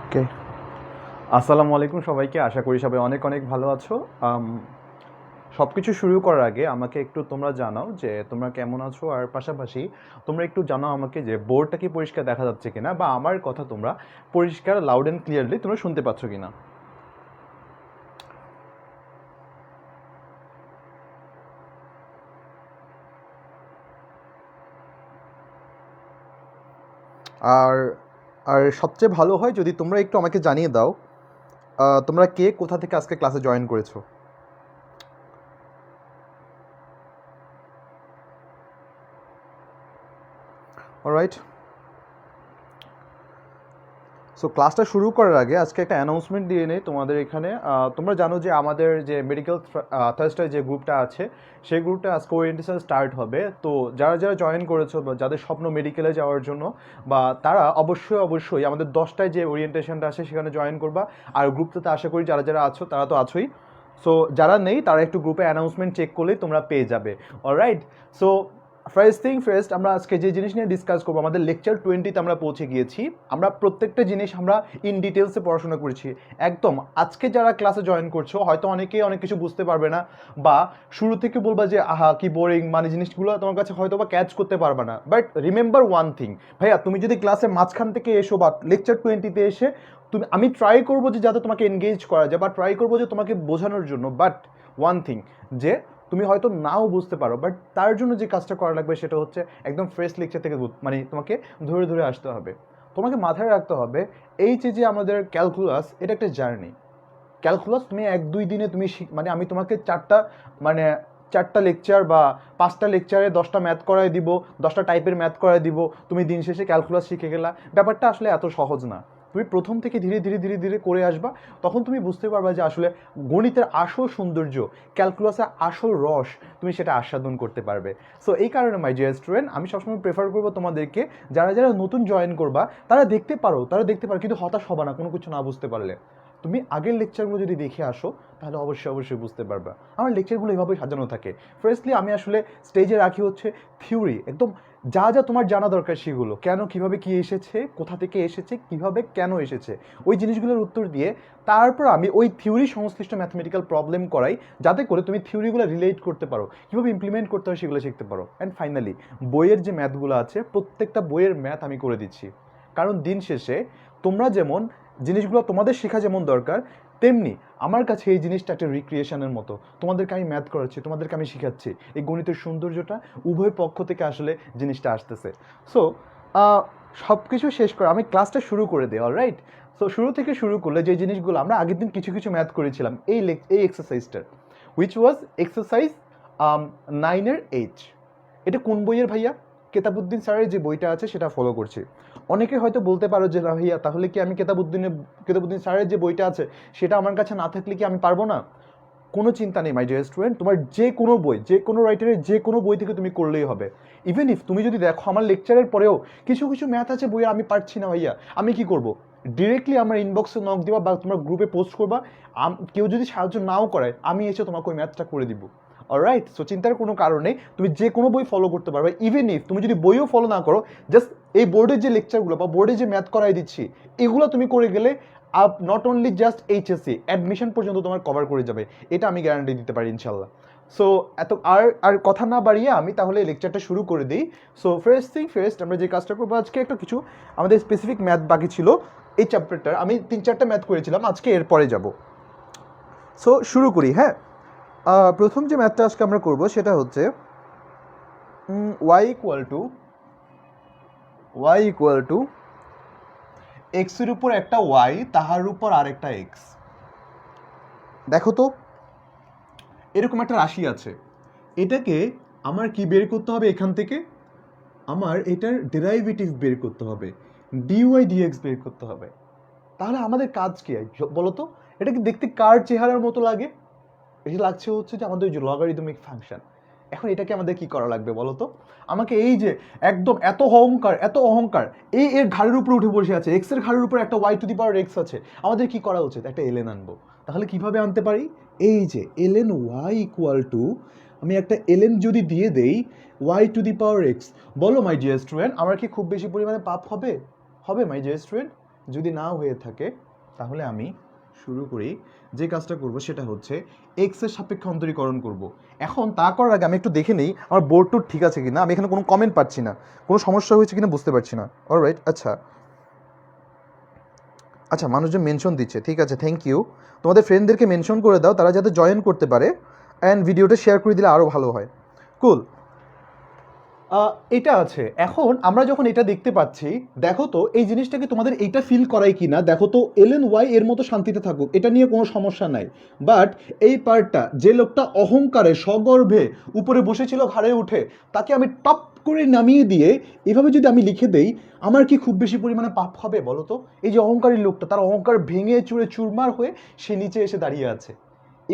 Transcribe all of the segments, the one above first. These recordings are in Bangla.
ওকে, আসসালামু আলাইকুম সবাইকে। আশা করি সবাই অনেক অনেক ভালো আছো। সব কিছু শুরু করার আগে আমাকে একটু তোমরা জানাও যে তোমরা কেমন আছো, আর পাশাপাশি তোমরা একটু জানাও আমাকে যে বোর্ডটা কি পরিষ্কার দেখা যাচ্ছে কিনা, বা আমার কথা তোমরা পরিষ্কার লাউড অ্যান্ড ক্লিয়ারলি তোমরা শুনতে পাচ্ছ কিনা। আর আর সবচেয়ে ভালো হয় যদি তোমরা একটু আমাকে জানিয়ে দাও তোমরা কে কোথা থেকে আজকে ক্লাসে জয়েন করেছো। অলরাইট, সো ক্লাসটা শুরু করার আগে আজকে একটা অ্যানাউন্সমেন্ট দিয়ে নেই তোমাদের এখানে। তোমরা জানো যে আমাদের যে মেডিকেল থার্সডে যে গ্রুপটা আছে, সেই গ্রুপটা আজকে ওরিয়েন্টেশন স্টার্ট হবে। তো যারা যারা জয়েন করেছো বা যাদের স্বপ্ন মেডিকেলে যাওয়ার জন্য, বা তারা অবশ্যই অবশ্যই আমাদের 10টায় যে ওরিয়েন্টেশনটা আছে সেখানে জয়েন করবা। আর গ্রুপটাতে আশা করি যারা যারা আছো তারা তো আছোই। সো যারা নেই তারা একটু গ্রুপে অ্যানাউন্সমেন্ট চেক করলেই তোমরা পেয়ে যাবে। Alright, so first thing first, আমরা আজকে যে জিনিস নিয়ে ডিসকাস করবো, আমাদের লেকচার 20তে আমরা পৌঁছে গিয়েছি। আমরা প্রত্যেকটা জিনিস আমরা ইন ডিটেলসে পড়াশোনা করেছি একদম। আজকে যারা ক্লাসে জয়েন করছো হয়তো অনেকেই অনেক কিছু বুঝতে পারবে না, বা শুরু থেকে বলবা যে আহা কি বোরিং, মানে জিনিসগুলো তোমার কাছে হয়তো বা ক্যাচ করতে পারবে না। বাট রিমেম্বার ওয়ান থিং ভাইয়া, তুমি যদি ক্লাসের মাঝখান থেকে এসো বা লেকচার 20তে এসে আমি ট্রাই করবো যে যাতে তোমাকে এনগেজ করা যায়, বা ট্রাই করবো যে তোমাকে বোঝানোর জন্য। বাট ওয়ান থিং, যে তুমি হয়তো নাও বুঝতে পারো, বাট তার জন্য যে কাজটা করা লাগবে সেটা হচ্ছে একদম ফ্রেশ লেকচার থেকে মানে তোমাকে ধরে ধরে আসতে হবে। তোমাকে মাথায় রাখতে হবে এই যে আমাদের ক্যালকুলাস, এটা একটা জার্নি। ক্যালকুলাস তুমি 1-2 দিনে তুমি মানে আমি তোমাকে মানে চারটা লেকচার বা 5টা লেকচারে 10টা ম্যাথ করায় দিব, 10টা টাইপের ম্যাথ করায় দিব, তুমি দিন শেষে ক্যালকুলাস শিখে গেলা। ব্যাপারটা আসলে এত সহজ না। তুমি প্রথম থেকে ধীরে ধীরে ধীরে ধীরে করে আসবা, তখন তুমি বুঝতে পারবা যে আসলে গণিতের আসল সৌন্দর্য, ক্যালকুলাসের আসল রস তুমি সেটা আস্বাদন করতে পারবে। সো এই কারণে মাই ডিয়ার স্টুডেন্ট, আমি সবসময় প্রেফার করবো তোমাদেরকে, যারা যারা নতুন জয়েন করবা তারা দেখতে পারো কিন্তু হতাশ হবা না কোনো কিছু না বুঝতে পারলে। তুমি আগের লেকচারগুলো যদি দেখে আসো তাহলে অবশ্যই অবশ্যই বুঝতে পারবা। আমার লেকচারগুলো এভাবেই সাজানো থাকে। ফার্স্টলি আমি আসলে স্টেজে রাখি হচ্ছে থিওরি, একদম যা যা তোমার জানা দরকার সেগুলো, কেন কিভাবে কি এসেছে, কোথা থেকে এসেছে, কিভাবে কেন এসেছে, ওই জিনিসগুলোর উত্তর দিয়ে তারপর আমি ওই থিওরি সংশ্লিষ্ট ম্যাথমেটিক্যাল প্রবলেম করাই, যাতে করে তুমি থিওরিগুলো রিলেট করতে পারো, কীভাবে ইমপ্লিমেন্ট করতে হয় সেগুলো শিখতে পারো। অ্যান্ড ফাইনালি বইয়ের যে ম্যাথগুলো আছে প্রত্যেকটা বইয়ের ম্যাথ আমি করে দিচ্ছি। কারণ দিন শেষে তোমরা যেমন জিনিসগুলো তোমাদের শেখা যেমন দরকার, তেমনি আমার কাছে এই জিনিসটা একটা রিক্রিয়েশনের মতো। তোমাদেরকে আমি ম্যাথ করাচ্ছি, তোমাদেরকে আমি শেখাচ্ছি, এই গণিতের সৌন্দর্যটা উভয় পক্ষ থেকে আসলে জিনিসটা আসতেছে। সো সব কিছু শেষ করে আমি ক্লাসটা শুরু করে দিই। অলরাইট, সো শুরু থেকে শুরু করলে যে জিনিসগুলো আমরা আগের দিন কিছু কিছু ম্যাথ করেছিলাম, এই এক্সারসাইজটার, উইচ ওয়াজ এক্সারসাইজ 9-এর H। এটা কোন বইয়ের ভাইয়া? কেতাবুদ্দিন স্যারের যে বইটা আছে সেটা ফলো করছি। অনেকে হয়তো বলতে পারো যে না ভাইয়া, তাহলে কি আমি কেতাবুদ্দিন স্যারের যে বইটা আছে সেটা আমার কাছে না থাকলে কি আমি পারবো না? কোনো চিন্তা নেই মাই ডিয়ার স্টুডেন্ট, তোমার যে কোনো বই, যে কোনো রাইটারের যে কোনো বই থেকে তুমি করলেই হবে। ইভেন ইফ তুমি যদি দেখো আমার লেকচারের পরেও কিছু কিছু ম্যাথ আছে বইয়ে আমি পারছি না ভাইয়া, আমি কি করব? ডিরেক্টলি আমার ইনবক্সে নক দিবা বা তোমার গ্রুপে পোস্ট করবা। কেউ যদি সাহায্য নাও করে আমি এসে তোমাকে ওই ম্যাথটা করে দিব। অলরাইট, সো চিন্তার কোনো কারণ নেই, তুমি যে কোনো বই ফলো করতে পারবে। ইভেন ইফ তুমি যদি বইও ফলো না করো, জাস্ট এই বোর্ডের যে লেকচারগুলো বা বোর্ডে যে ম্যাথ করাই দিচ্ছি এগুলো তুমি করে গেলে not only just HSC, admission পর্যন্ত তোমার কভার করে যাবে, এটা আমি গ্যারান্টি দিতে পারি ইনশাল্লাহ। সো এত আর আর কথা না বাড়িয়ে আমি তাহলে লেকচারটা শুরু করে দিই। সো ফার্স্ট থিং ফার্স্ট, আমরা যে কাজটা করবো আজকে, একটা কিছু আমাদের স্পেসিফিক ম্যাথ বাকি ছিল এই চ্যাপ্টারটার। আমি 3-4টা ম্যাথ করেছিলাম, আজকে এরপরে যাব। সো শুরু করি। হ্যাঁ, প্রথম যে ম্যাথটা আজকে আমরা করব সেটা হচ্ছে y ইকুয়াল টু এক্সের উপর একটা y, তাহার উপর আরেকটা এক্স। দেখো তো, এরকম একটা রাশি আছে, এটাকে আমার কি বের করতে হবে? এখান থেকে আমার এটার ডেরাইভেটিভ বের করতে হবে, ডিওয়াই ডিএক্স বের করতে হবে। তাহলে আমাদের কাজ কি বলো তো? এটা কি দেখতে কার চেহারার মতো লাগে? এটা লাগছে হচ্ছে যে আমাদের যে লগারিদমিক ফাংশন। এখন এটাকে আমাদের কি করা লাগবে বলো তো? আমাকে এই যে একদম এত অহংকার, এত অহংকার, এর ঘাড়ের উপরে উঠে বসে আছে, এক্স এর ঘাড়ের উপরে একটা y to the power x আছে, আমাদের কি করা উচিত? একটা এলএন আনবো। তাহলে কিভাবে আনতে পারি? এই যে এলএন ওয়াই ইকুয়াল টু, আমি একটা এলএন যদি দিয়ে দেই y to the power x, বলো মাই ডিয়ার স্টুডেন্ট, আমার কি খুব বেশি পরিমাণে পাপ হবে? হবে মাই ডিয়ার স্টুডেন্ট? যদি না হয়ে থাকে তাহলে আমি শুরু করি। যে কাজটা করব সেটা হচ্ছে এক্স এর সাপেক্ষে অন্তরীকরণ করব। এখন তা করার আগে আমি একটু দেখে নেই আমার বোর্ড টোড ঠিক আছে কিনা, আমি এখানে কোনো কমেন্ট পাচ্ছি না, কোনো সমস্যা হয়েছে কিনা বুঝতে পারছি না। অলরাইট, আচ্ছা আচ্ছা, মানুষজন মেনশন দিচ্ছে, ঠিক আছে, থ্যাংক ইউ। তোমাদের ফ্রেন্ডদেরকে মেনশন করে দাও, তারা যাতে জয়েন করতে পারে, অ্যান্ড ভিডিওটা শেয়ার করে দিলে আরও ভালো হয়। কুল, এটা আছে। এখন আমরা যখন এটা দেখতে পাচ্ছি, দেখো তো এই জিনিসটাকে তোমাদের এইটা ফিল করাই কি না, দেখো তো এলএন ওয়াই এর মতো শান্তিতে থাকুক, এটা নিয়ে কোনো সমস্যা নাই। বাট এই পার্টটা, যে লোকটা অহংকারে সগর্বে উপরে বসেছিল ঘাড়ে উঠে, তাকে আমি টপ করে নামিয়ে দিয়ে এভাবে যদি আমি লিখে দেই, আমার কি খুব বেশি পরিমাণে পাপ হবে বলো তো? এই যে অহংকারী লোকটা, তার অহংকার ভেঙে চুরে চুরমার হয়ে সে নিচে এসে দাঁড়িয়ে আছে।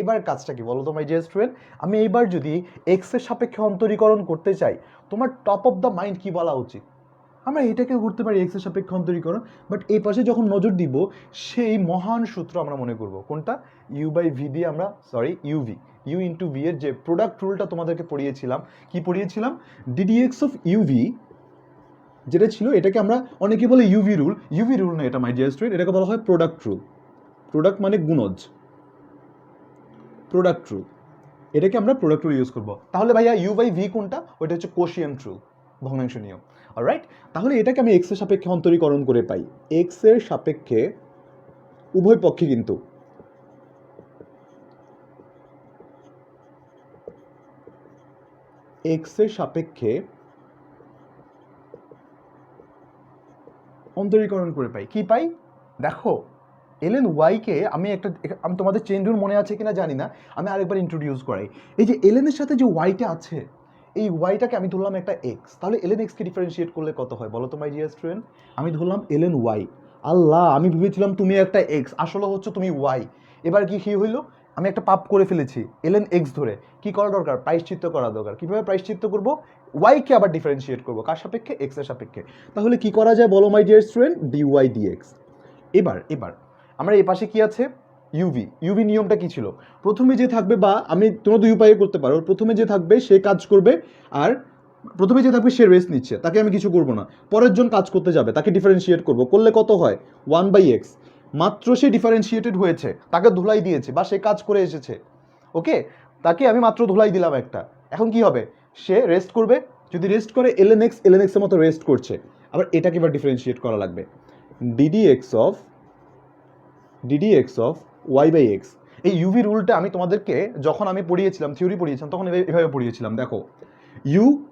এবার কাজটা কি বলো তো মাই ডিয়ার স্টুডেন্ট? আমি এইবার যদি এক্সের সাপেক্ষে অন্তরীকরণ করতে চাই, তোমার টপ অফ দ্য মাইন্ড কি বলা উচিত? আমরা এটাকে করতে পারি এক্সের সাপেক্ষে অন্তরীকরণ, বাট এই পাশে যখন নজর দিব সেই মহান সূত্র আমরা মনে করব কোনটা? ইউ বাই ভি দিয়ে আমরা, sorry uv, u into v এর যে প্রোডাক্ট রুলটা তোমাদেরকে পড়িয়েছিলাম, কি পড়িয়েছিলাম? ডিডিএক্স অফ ইউভি যেটা ছিল, এটাকে আমরা অনেকে বলে ইউভি রুল। ইউভি রুল না এটা মাই ডিয়ার স্টুডেন্ট, এটাকে বলা হয় প্রোডাক্ট রুল। প্রোডাক্ট মানে গুণজ, প্রোডাক্ট রুল, এটাকে আমরা প্রোডাক্ট রুল ইউজ করব। তাহলে ভাইয়া ইউ বাই ভি কোনটা? ওইটা হচ্ছে কোশিয়েন্ট রুল, ভগ্নাংশ নিয়ম। অলরাইট, তাহলে এটাকে আমি এক্স এর সাপেক্ষে অন্তরীকরণ করে পাই। এক্স এর সাপেক্ষে উভয় পক্ষে কিন্তু এক্স এর সাপেক্ষে অন্তরীকরণ করে পাই। কি পাই? দেখো, এলএন ওয়াইকে আমি তোমাদের চেইন রুল মনে আছে কিনা জানি না, আমি আরেকবার ইন্ট্রোডিউস করাই। এই যে এলএন এর সাথে যে ওয়াইটা আছে, এই ওয়াইটাকে আমি ধরলাম একটা এক্স, তাহলে এলএন এক্সকে ডিফারেন্সিয়েট করলে কত হয় বলো তো মাই ডিয়ার স্টুডেন্ট? আমি ধরলাম এলএন ওয়াই। আল্লাহ, আমি ভেবেছিলাম তুমি একটা এক্স, আসলে হচ্ছে তুমি ওয়াই। এবার কি হইলো? আমি একটা পাপ করে ফেলেছি এলএন এক্স ধরে। কি করা দরকার? প্রায়শ্চিত্ত করা দরকার। কিভাবে প্রায়শ্চিত্ত করবো? ওয়াইকে আবার ডিফারেন্সিয়েট করবো, কার সাপেক্ষে? এক্স এর সাপেক্ষে। তাহলে কি করা যায় বলো my dear student? Dy dx. এবার আমরা এই পাশে কি আছে? ইউভি। ইউভি নিয়মটা কি ছিল? প্রথমে যে থাকবে, বা আমি তোমরা দুই উপায়ে করতে পারো, প্রথমে যে থাকবে সে কাজ করবে, আর প্রথমে যে থাকবে সে রেস্ট নিচ্ছে, তাকে আমি কিছু করবো না। পরের জন কাজ করতে যাবে, তাকে ডিফারেন্সিয়েট করবো, করলে কত হয়? 1/x। মাত্র সে ডিফারেন্সিয়েটেড হয়েছে, তাকে ধুলাই দিয়েছে বা সে কাজ করে এসেছে, ওকে, তাকে আমি মাত্র ধুলাই দিলাম একটা। এখন কি হবে? সে রেস্ট করবে, যদি রেস্ট করে এলএন এক্স এর মতো রেস্ট করছে। আবার এটাকে এবার ডিফারেন্সিয়েট করা লাগবে, ddx of y by x. এই ইউভি রুলটা আমি তোমাদেরকে যখন আমি পড়িয়েছিলাম, থিওরি পড়িয়েছিলাম, তখন এভাবে পড়িয়েছিলাম। দেখো,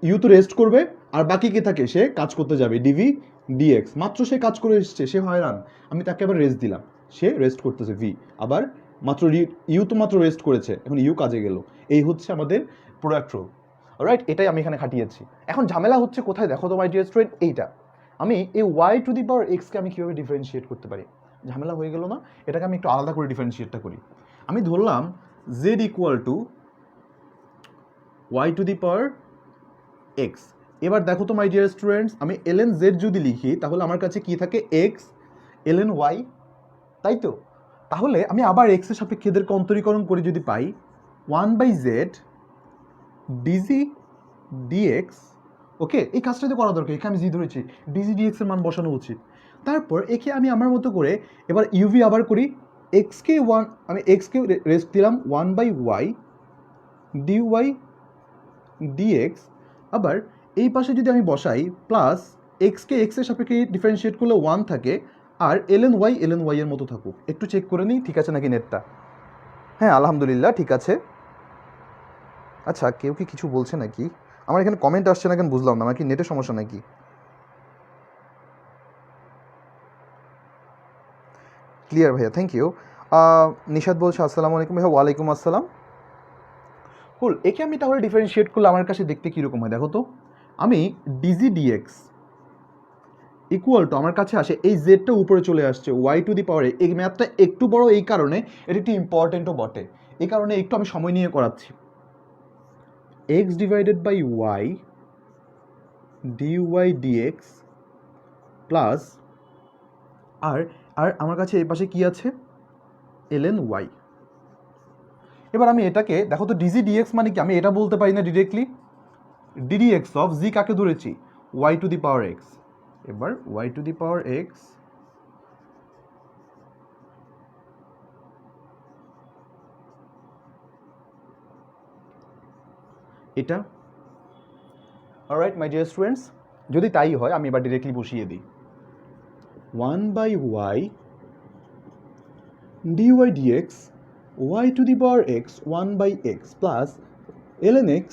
ইউ তো রেস্ট করবে, আর বাকি কি থাকে? সে কাজ করতে যাবে, ডিভি ডিএক্স। মাত্র সে কাজ করে এসছে, সে হয়রান, আমি তাকে আবার রেস্ট দিলাম, সে রেস্ট করতেছে, ভি। আবার মাত্র ইউ তো মাত্র রেস্ট করেছে, এখন ইউ কাজে গেল। এই হচ্ছে আমাদের প্রোডাক্ট রুল। অলরাইট, এটাই আমি এখানে খাটিয়েছি। এখন ঝামেলা হচ্ছে কোথায় দেখো তো মাই ডিয়ার স্টুডেন্ট? এইটা আমি এই ওয়াই টু দি পাওয়ার এক্সকে আমি কীভাবে ডিফারেন্সিয়েট করতে পারি? ঝামেলা হয়ে গেল না? এটাকে আমি একটু আলাদা করে ডিফারেন্সিয়েটটা করি। আমি ধরলাম z equal to y to the power x. এবার দেখো তো মাই ডিয়ার স্টুডেন্টস, আমি এলএন জেড যদি লিখি, তাহলে আমার কাছে কি থাকে? এক্স এলএন ওয়াই, তাই তো? তাহলে আমি আবার এক্সের সাপেক্ষে এদেরকে অন্তরীকরণ করে যদি পাই 1/z ডিজি ডিএক্স, ওকে, এই কাজটা তো করা দরকার। এখানে আমি জি ধরেছি, ডিজি ডিএক্স এর মান বসানো উচিত। তারপর একে আমি আমার মতো করে এবার ইউভি আবার করি। এক্সকে আমি এক্সকে রেস্ট দিলাম 1/y ডিওয়াই ডিএক্স। আবার এই পাশে যদি আমি বসাই প্লাস এক্সকে এক্সের সাপেক্ষে ডিফারেন্সিয়েট করলে 1 থাকে, আর এলএন ওয়াই এর মতো থাকুক। একটু চেক করে নিই ঠিক আছে নাকি নেটটা। হ্যাঁ, আলহামদুলিল্লাহ ঠিক আছে। আচ্ছা, কেউ কি কিছু বলছে নাকি? আমার এখানে কমেন্ট আসছে না কেন বুঝলাম না, আমার কি নেটের সমস্যা নাকি? ক্লিয়ার ভাইয়া, থ্যাংক ইউ। নিশাদ বলছে আসসালামু আলাইকুম। ভাইয়া ওয়ালাইকুম আসসালাম। কুল, একে আমি তাহলে ডিফারেন্সিয়েট করলে আমার কাছে দেখতে কীরকম হয় দেখো তো। আমি ডিজি ডিএক্স ইকুয়াল টু, আমার কাছে আসে এই জেডটা উপরে চলে আসছে ওয়াই টু দি পাওয়ার। এই ম্যাথটা একটু বড়, এই কারণে এটা একটু ইম্পর্টেন্টও বটে, এই কারণে একটু আমি সময় নিয়ে করাচ্ছি। X divided by Y dy dx plus, আর আর আমার কাছে এই পাশে কি আছে? Ln Y. এবার আমি এটাকে দেখো তো, ডিজি ডিএক্স মানে কি? আমি এটা বলতে পারি না ডিরেক্টলি, ডিডিএক্স অফ জি কাকে ধরেছি? Y to the power x. এবার Y to the power X এটা। অলরাইট মাই ডিয়ার স্টুডেন্টস, যদি তাই হয় আমি এবার ডিরেক্টলি বসিয়ে দিই 1/y dy dx y to the power x 1/x plus ln x।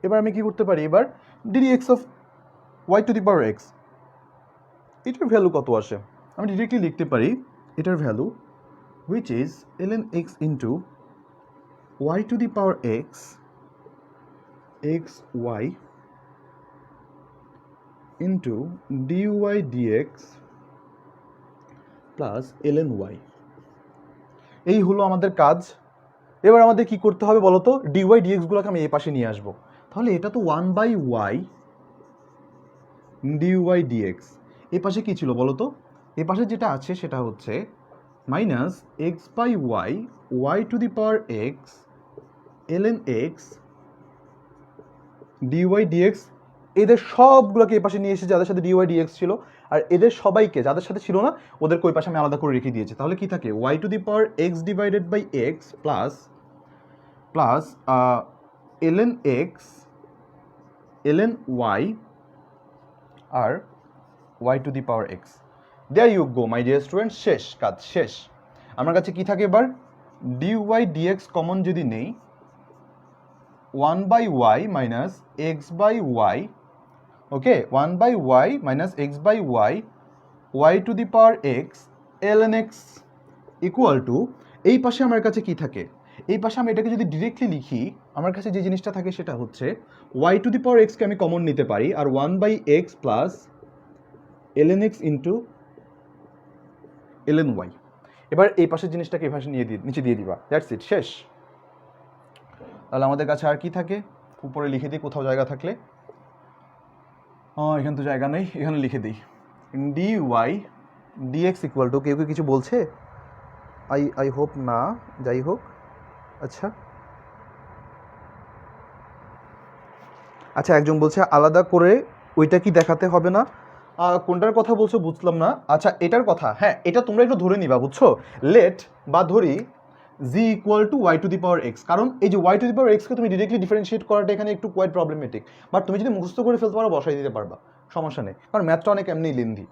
এবার আমি কি করতে পারি, এবার ddx of y to the power x, এটার ভ্যালু কত আসে আমি ডিরেক্টলি লিখতে পারি এটার value which is ln x into y to the power x xy into dy dx plus ln y। এই হলো আমাদের কাজ। এবার আমাদের কি করতে হবে বলো তো, dy dx গুলোকে আমি এই পাশে নিয়ে আসবো। তাহলে এটা তো 1/y dy dx, এই পাশে কি ছিল বলো তো, এই পাশে যেটা আছে সেটা হচ্ছে minus x/y y to the power x ln x dy dx। এদের সবগুলোকে এই পাশে নিয়ে এসে যাদের সাথে dy dx ছিল, আর এদের সবাইকে যাদের সাথে ছিল না ওদেরকে ওই পাশে আমি আলাদা করে রেখে দিয়েছি। তাহলে কি থাকে y to the power x divided by x plus ln x ln y আর y to the power x। There you go my dear student, শেষ, কাজ শেষ। আমার কাছে কি থাকে এবার, dy dx কমন যদি নেই 1/y minus x/y, okay 1/y minus x/y y to the power x ln x equal to, এই পাশে আমার কাছে কি থাকে, এই পাশে আমি এটাকে যদি ডিরেক্টলি লিখি আমার কাছে যে জিনিসটা থাকে সেটা হচ্ছে y to the power x কে আমি কমন নিতে পারি, আর 1/x plus ln x into ln y। এবার এই পাশের জিনিসটাকে এই পাশে নিচে দিয়ে দিবা, দ্যাটস ইট, শেষ। তাহলে আমাদের কাছে আর কি থাকে, উপরে লিখে দিই কোথাও জায়গা থাকলে, এখানে তো জায়গা নেই, এখানে লিখে দিই dy dx ইকুয়াল টু, কেউ কিছু বলছে, আই হোপ না, যাই হোক। আচ্ছা একজন বলছে আলাদা করে ওইটা কি দেখাতে হবে না, কোনটার কথা বলছো বুঝলাম না। আচ্ছা এটার কথা, হ্যাঁ এটা তোমরা একটু ধরে নিবা, বুঝছো, লেট বা ধরি z equal to y to the পাওয়ার x, কারণ এই যে y টু দি পাওয়ার x কে তুমি ডিরেক্টলি ডিফারেন্সিয়েট করাটা এখানে একটু কোয়াইট প্রবলেমেটিক, বাট তুমি যদি মুখস্থ করে ফেলতে পারো বসাই দিতে পারবা, সমস্যা নেই, কারণ ম্যাথটা অনেক এমনি লেন্দি।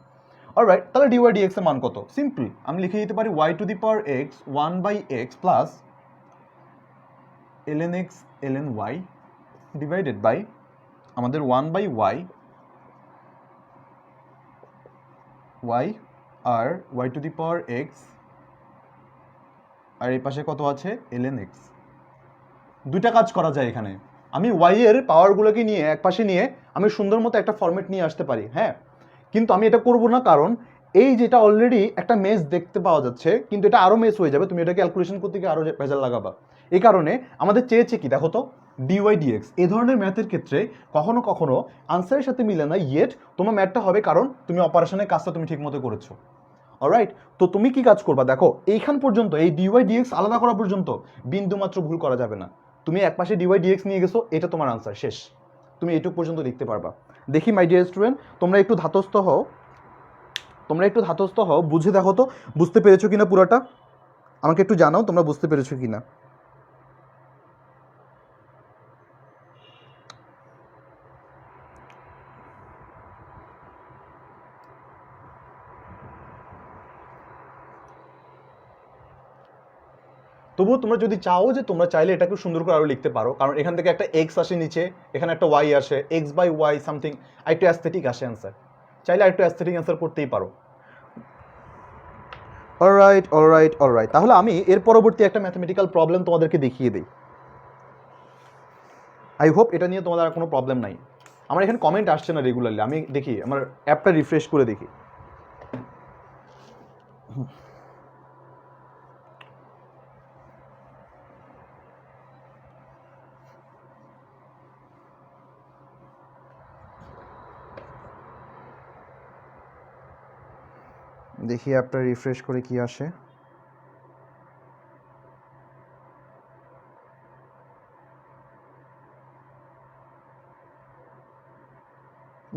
অলরাইট, তাহলে dy dx এর মান কত, সিম্পল আমি লিখে দিতে পারি y টু দি পাওয়ার x 1/x plus ln x ln y divided by আমাদের 1/y y আর y টু দি পাওয়ার x, আর এই পাশে কত আছে ln x। দুইটা কাজ করা যায় এখানে, আমি y এর পাওয়ারগুলোকে নিয়ে এক পাশে নিয়ে আমি সুন্দর মতো একটা ফরম্যাট নিয়ে আসতে পারি, হ্যাঁ, কিন্তু আমি এটা করব না, কারণ এই যেটা অলরেডি একটা মেস দেখতে পাওয়া যাচ্ছে, কিন্তু এটা আরও মেস হয়ে যাবে, তুমি এটা ক্যালকুলেশন করতে গিয়ে আরও ভেজাল লাগাবা। এই কারণে আমাদের চেয়েছে কি দেখো তো, dy dx এই ধরনের ম্যাথের ক্ষেত্রে কখনো কখনো আনসারের সাথে মিলে না, ইয়েট তোমার ম্যাথটা হবে কারণ তুমি অপারেশনের কাজটা তুমি ঠিক মতো করেছো। অলরাইট, তো তুমি কি কাজ করবা দেখো, এইখান পর্যন্ত এই dy dx আলাদা করা পর্যন্ত বিন্দু মাত্র ভুল করা যাবে না। তুমি এক পাশে dy dx নিয়ে গেছো, এটা তোমার আনসার, শেষ, তুমি এইটুকু পর্যন্ত লিখতে পারবা। দেখি মাই ডিয়ার স্টুডেন্ট, তোমরা একটু ধাতস্থ হও, বুঝে দেখো তো বুঝতে পেরেছো কিনা পুরোটা, আমাকে একটু জানাও তোমরা বুঝতে পেরেছো কিনা। তবুও তোমরা যদি চাও যে তোমরা চাইলে এটাকে সুন্দর করে আরো লিখতে পারো, কারণ এখান থেকে একটা x আসে নিচে, এখানে একটা y আসে, x/y সামথিং, আরেকটু অ্যাস্থেটিক আসে অ্যান্সার, চাইলে আরেকটু অ্যাস্থেটিক অ্যান্সার করতেই পারো। অলরাইট, তাহলে আমি এর পরবর্তী একটা ম্যাথমেটিক্যাল প্রবলেম তোমাদেরকে দেখিয়ে দিই। আই হোপ এটা নিয়ে তোমাদের আর কোনো প্রবলেম নাই। আমার এখানে কমেন্ট আসছে না রেগুলারলি, আমি দেখি আমার অ্যাপটা রিফ্রেশ করে দেখি। দেখি অ্যাপটা রিফ্রেশ করে কি আসে।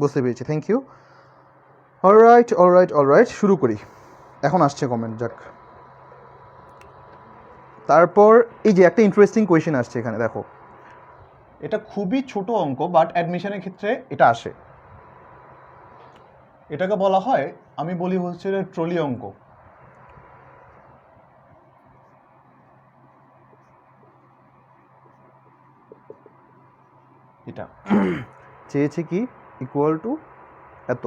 বুঝতে পেরেছি, থ্যাংক ইউ। অলরাইট, শুরু করি। এখন আসছে কমেন্ট, যাক। তারপর এই যে একটা ইন্টারেস্টিং কোয়েশ্চেন আসছে এখানে, দেখো এটা খুবই ছোট অঙ্ক, বাট অ্যাডমিশনের ক্ষেত্রে এটা আসে। এটাকে বলা হয়, আমি বলি হচ্ছে ট্রলি অঙ্ক। এটা চেয়েছে কি ইকুয়াল টু এত।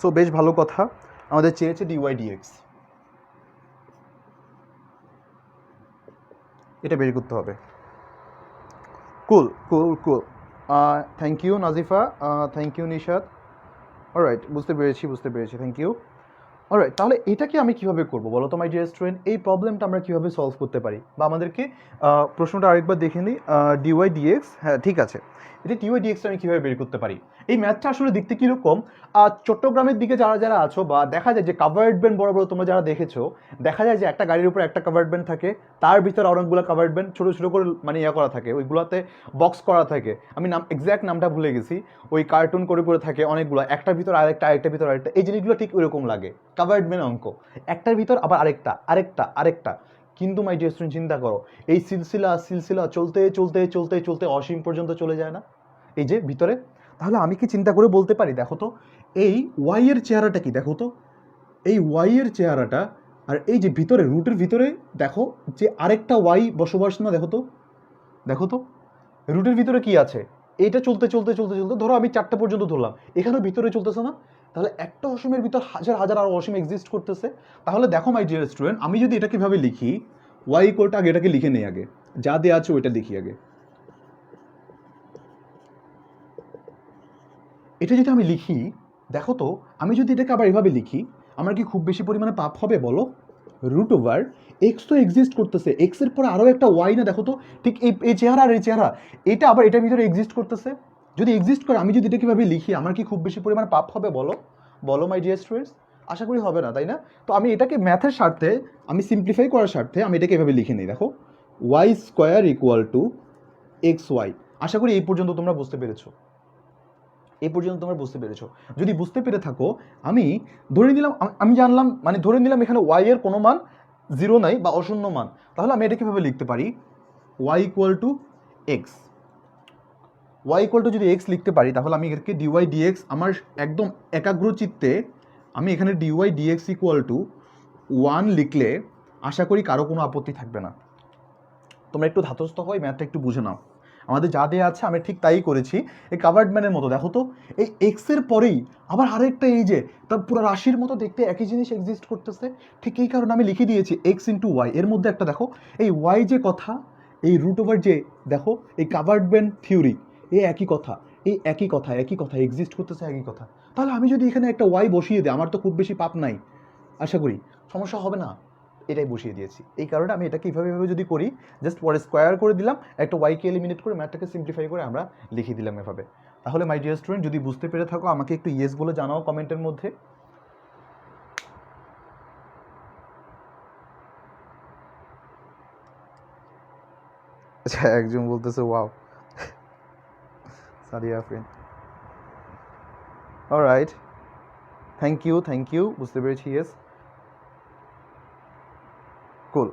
সো বেশ ভালো কথা, আমাদের চেয়েছে ডিওয়াই ডিএক্স, এটা বের করতে হবে। Cool cool cool, thank you Nazifa, thank you Nishad. Alright, বুঝতে পেরেছি, থ্যাংক ইউ। অলরাইট, তাহলে এটাকে আমি কিভাবে করব বলো তো মাই ডিয়ার স্টুডেন্ট? এই প্রবলেমটা আমরা কিভাবে সলভ করতে পারি, বা আমাদেরকে প্রশ্নটা আরেকবার দেখে নিই। ডিওয়াই ডিএক্স, হ্যাঁ ঠিক আছে, এটা ডিওয়াই ডিএক্সটা আমি কীভাবে বের করতে পারি? এই ম্যাথটা আসলে দেখতে কীরকম, চট্টগ্রামের দিকে যারা আছো, বা দেখা যায় যে কাভার্ড ভ্যান বড় বড় তোমরা যারা দেখেছো, দেখা যায় যে একটা গাড়ির উপর একটা কাভার্ড ভ্যান থাকে, তার ভিতরে অনেকগুলো কাভার্ড ভ্যান ছোটো ছোটো করে মানে ইয়ে করা থাকে, ওইগুলোতে বক্স করা থাকে, আমি এক্স্যাক্ট নামটা ভুলে গেছি, ওই কার্টুন করে থাকে অনেকগুলো, একটার ভিতর আরেকটার ভিতর আরেকটা, এই জিনিসগুলো ঠিক ওইরকম লাগে কাভার্ড ভ্যান অঙ্ক, একটার ভিতর আবার আরেকটা। কিন্তু মাই ডিয়ার স্টুডেন্ট চিন্তা করো, এই সিলসিলা চলতে অসীম পর্যন্ত চলে যায় না এই যে ভিতরে? তাহলে আমি কি চিন্তা করে বলতে পারি, দেখো তো এই ওয়াই এর চেহারাটা কি, দেখো তো এই ওয়াই এর চেহারাটা, আর এই যে ভিতরে রুটের ভিতরে দেখো যে আরেকটা ওয়াই বসবাস না, দেখো তো রুটের ভিতরে কি আছে, এইটা চলতে ধরো আমি 4টা পর্যন্ত ধরলাম, এখানেও ভিতরে চলতেছে না? তাহলে একটা অসীমের ভিতর হাজার হাজার আরো অসীম এক্সিস্ট করতেছে। তাহলে দেখো মাই ডিয়ার স্টুডেন্ট, আমি যদি এটা কিভাবে লিখি, ওয়াই ইকুয়ালটা আগে এটাকে লিখে নেই, আগে যা দেওয়া আছে ওইটা লিখি আগে। এটা যদি আমি লিখি, দেখো তো আমি যদি এটাকে আবার এভাবে লিখি, আমার কি খুব বেশি পরিমাণে পাপ হবে বলো? রুট ওভার এক্স তো এক্সিস্ট করতেছে, এক্স এর পরে আরও একটা ওয়াই না, দেখো তো ঠিক এই চেহারা আর এই চেহারা, এটা আবার এটার ভিতরে এক্সিস্ট করতেছে। যদি এক্সিস্ট করে, আমি যদি এটা কীভাবে লিখি, আমার কি খুব বেশি পরিমাণে পাপ হবে বলো মাই ডিয়ার স্টুডেন্টস? আশা করি হবে না, তাই না? তো আমি এটাকে ম্যাথের স্বার্থে, আমি সিম্পলিফাই করার স্বার্থে আমি এটাকে এভাবে লিখে নিই, দেখো Y square equal to X Y. আশা করি এই পর্যন্ত তোমরা বুঝতে পেরেছো। যদি বুঝতে পেরে থাকো, আমি ধরে নিলাম, আমি জানলাম, মানে ধরে নিলাম এখানে ওয়াই এর কোনো মান 0 নাই বা অশূন্য মান, তাহলে আমি এটা কীভাবে লিখতে পারি? ওয়াই ইকুয়াল টু এক্স, যদি এক্স লিখতে পারি, তাহলে আমি এটাকে ডিওয়াই ডিএক্স, আমার একদম একাগ্র চিত্তে আমি এখানে ডিওয়াই ডিএক্স ইকুয়াল টু 1 লিখলে আশা করি কারো কোনো আপত্তি থাকবে না। তোমরা একটু ধাতস্থ হয়, ম্যাথটা একটু বুঝে নাও। আমাদের যা দেওয়া আছে আমি ঠিক তাই করেছি, এই কাভার্ড ম্যানের মতো। দেখো তো এই এক্সের পরেই আবার আরেকটা, এই যে তার পুরো রাশির মতো দেখতে একই জিনিস এক্সিস্ট করতেছে, ঠিক এই কারণে আমি লিখে দিয়েছি এক্স ইন্টু ওয়াই। এর মধ্যে একটা দেখো, এই ওয়াই যে কথা, এই রুট ওভার যে দেখো, এই কাভার্ড ম্যান থিওরি, এই একই কথা এক্সিস্ট করতেছে, একই কথা। তাহলে আমি যদি এখানে একটা ওয়াই বসিয়ে দিই, আমার তো খুব বেশি পাপ নাই, আশা করি সমস্যা হবে না। এটাই বসিয়ে দিয়েছি, এই কারণে আমি এটাকে এইভাবে যদি করি, জাস্ট পরে স্কোয়ার করে দিলাম, একটা ওয়াইকে এলিমিনেট করে ম্যাথটাকে সিম্পলিফাই করে আমরা লিখে দিলাম এভাবে। তাহলে মাই ডিয়ার স্টুডেন্ট, যদি বুঝতে পেরে থাকো আমাকে একটু ইয়েস বলে জানাও কমেন্টের মধ্যে। আচ্ছা, একজন বলতেছে wow, Sadia Afrin. Alright, thank you, বুঝতে পেরেছি, ইয়েস, কুল।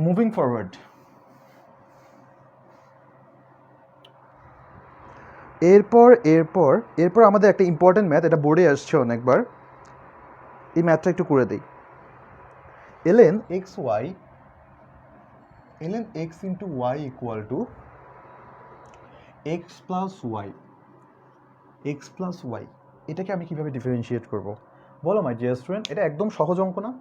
মুভিং ফরওয়ার্ড, এরপর আমাদের একটা ইম্পর্টেন্ট ম্যাথ, এটা বোর্ডে আসছে অনেকবার, এই ম্যাথটা একটু করে দিই। ln x into y equal to x plus y, এটাকে আমি কীভাবে ডিফারেন্সিয়েট করব বলো মাই ডিয়ার স্টুডেন্ট? এটা একদম সহজ অঙ্ক না?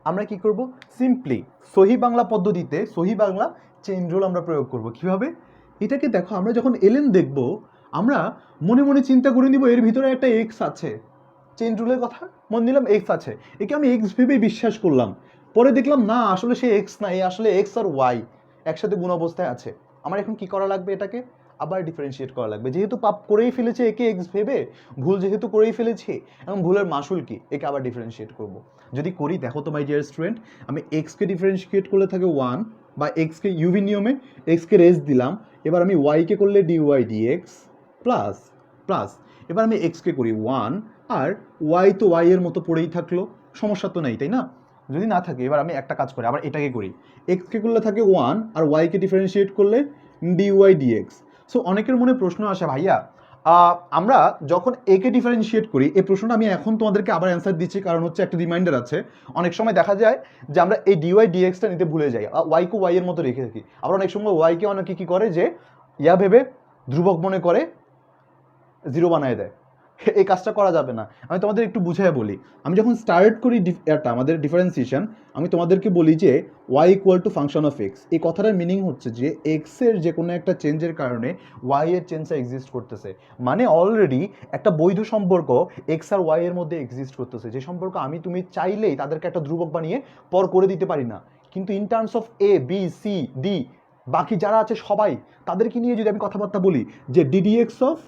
আমরা কি করব, সিম্পলি সহি বাংলা পদ্ধতিতে, সহি বাংলা চেইন রুল আমরা প্রয়োগ করব। কিভাবে? এটাকে দেখো, আমরা যখন ln দেখব, আমরা মনে মনে চিন্তা করে নিব এর ভিতরে একটা এক্স আছে, চেইন রুলের কথা মনে নিলাম এক্স আছে, একে আমি এক্স ভেবে বিশ্বাস করলাম, পরে দেখলাম না, আসলে সে এক্স না, এ আসলে এক্স আর ওয়াই একসাথে গুণ অবস্থায় আছে। আমার এখন কি করা লাগবে, এটাকে আবার ডিফারেন্সিয়েট করা লাগবে, যেহেতু পাপ করেই ফেলেছে একে এক্স ভেবে, ভুল যেহেতু করেই ফেলেছি, এবং ভুলের মাসুল কি, একে আবার ডিফারেন্সিয়েট করব। যদি করি, দেখো তো মাই ডিয়ার স্টুডেন্ট, আমি এক্সকে ডিফারেন্সিয়েট করলে থাকে 1, বা এক্সকে ইউভি নিয়মে এক্সকে রেস দিলাম, এবার আমি ওয়াইকে করলে ডিওয়াই ডিএক্স প্লাস এবার আমি এক্সকে করি 1, আর ওয়াই তো ওয়াই এর মতো পড়েই থাকলো, সমস্যা তো নেই, তাই না? যদি না থাকে এবার আমি একটা কাজ করি, আবার এটাকে করি, এক্সকে করলে থাকে 1 আর ওয়াইকে ডিফারেন্সিয়েট করলে ডিওয়াই ডিএক্স। সো অনেকের মনে প্রশ্ন আসে ভাইয়া আমরা যখন একে ডিফারেন্সিয়েট করি, এই প্রশ্নটা আমি এখন তোমাদেরকে আবার অ্যান্সার দিচ্ছি, কারণ হচ্ছে একটা রিমাইন্ডার আছে। অনেক সময় দেখা যায় যে আমরা এই ডিওয়াই ডিএক্সটা নিতে ভুলে যাই, ওয়াইকে ওয়াই এর মতো রেখে থাকি। আবার অনেক সময় ওয়াইকে অনেকে কি করে যে ইয়া ভেবে ধ্রুবক মনে করে জিরো বানায় দেয়। এই কাজটা করা যাবে না। আমি তোমাদের একটু বুঝাই বলি। আমি যখন স্টার্ট করি এটা আমাদের ডিফারেন্সিয়েশন, আমি তোমাদেরকে বলি যে y equal to function of x. এই কথাটার মিনিং হচ্ছে যে এক্সের যে কোনো একটা চেঞ্জের কারণে ওয়াই এর চেঞ্জটা এক্সিস্ট করতেছে, মানে অলরেডি একটা বৈধ সম্পর্ক এক্স আর ওয়াই এর মধ্যে এক্সিস্ট করতেছে, যে সম্পর্ক আমি তুমি চাইলেই তাদেরকে একটা ধ্রুবক বানিয়ে পর করে দিতে পারি না। কিন্তু in terms of A B C D, বাকি যারা আছে সবাই, তাদেরকে নিয়ে যদি আমি কথাবার্তা বলি যে ডিডিএক্স অফ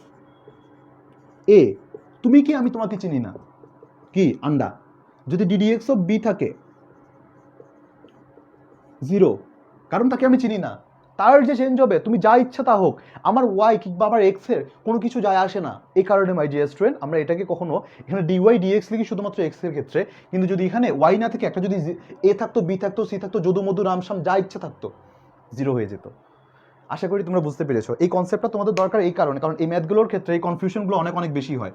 এ, তুমি কি আমি তোমাকে চিনি না, কি আন্ডা। যদি ডিডিএক্স অফ বি থাকে 0, কারণ তাকে আমি চিনি না, তার যে চেঞ্জ হবে তুমি যা ইচ্ছা তা হোক, আমার ওয়াই কিংবা আমার এক্স এর কোনো কিছু যায় আসে না। এই কারণে মাই ডিয়ার স্টুডেন্ট আমরা এটাকে কখনো এখানে ডিওয়াই ডিএক্স লিখি শুধুমাত্র এক্স এর ক্ষেত্রে, কিন্তু যদি এখানে ওয়াই না থেকে একটা যদি এ থাকতো, বি থাকতো, সি থাকতো, যদু মধু রামসাম যা ইচ্ছা থাকতো, 0 হয়ে যেত। আশা করি তোমরা বুঝতে পেরেছো। এই কনসেপ্টটা তোমাদের দরকার এই কারণে, কারণ এই ম্যাথগুলোর ক্ষেত্রে এই কনফিউশনগুলো অনেক অনেক বেশি হয়,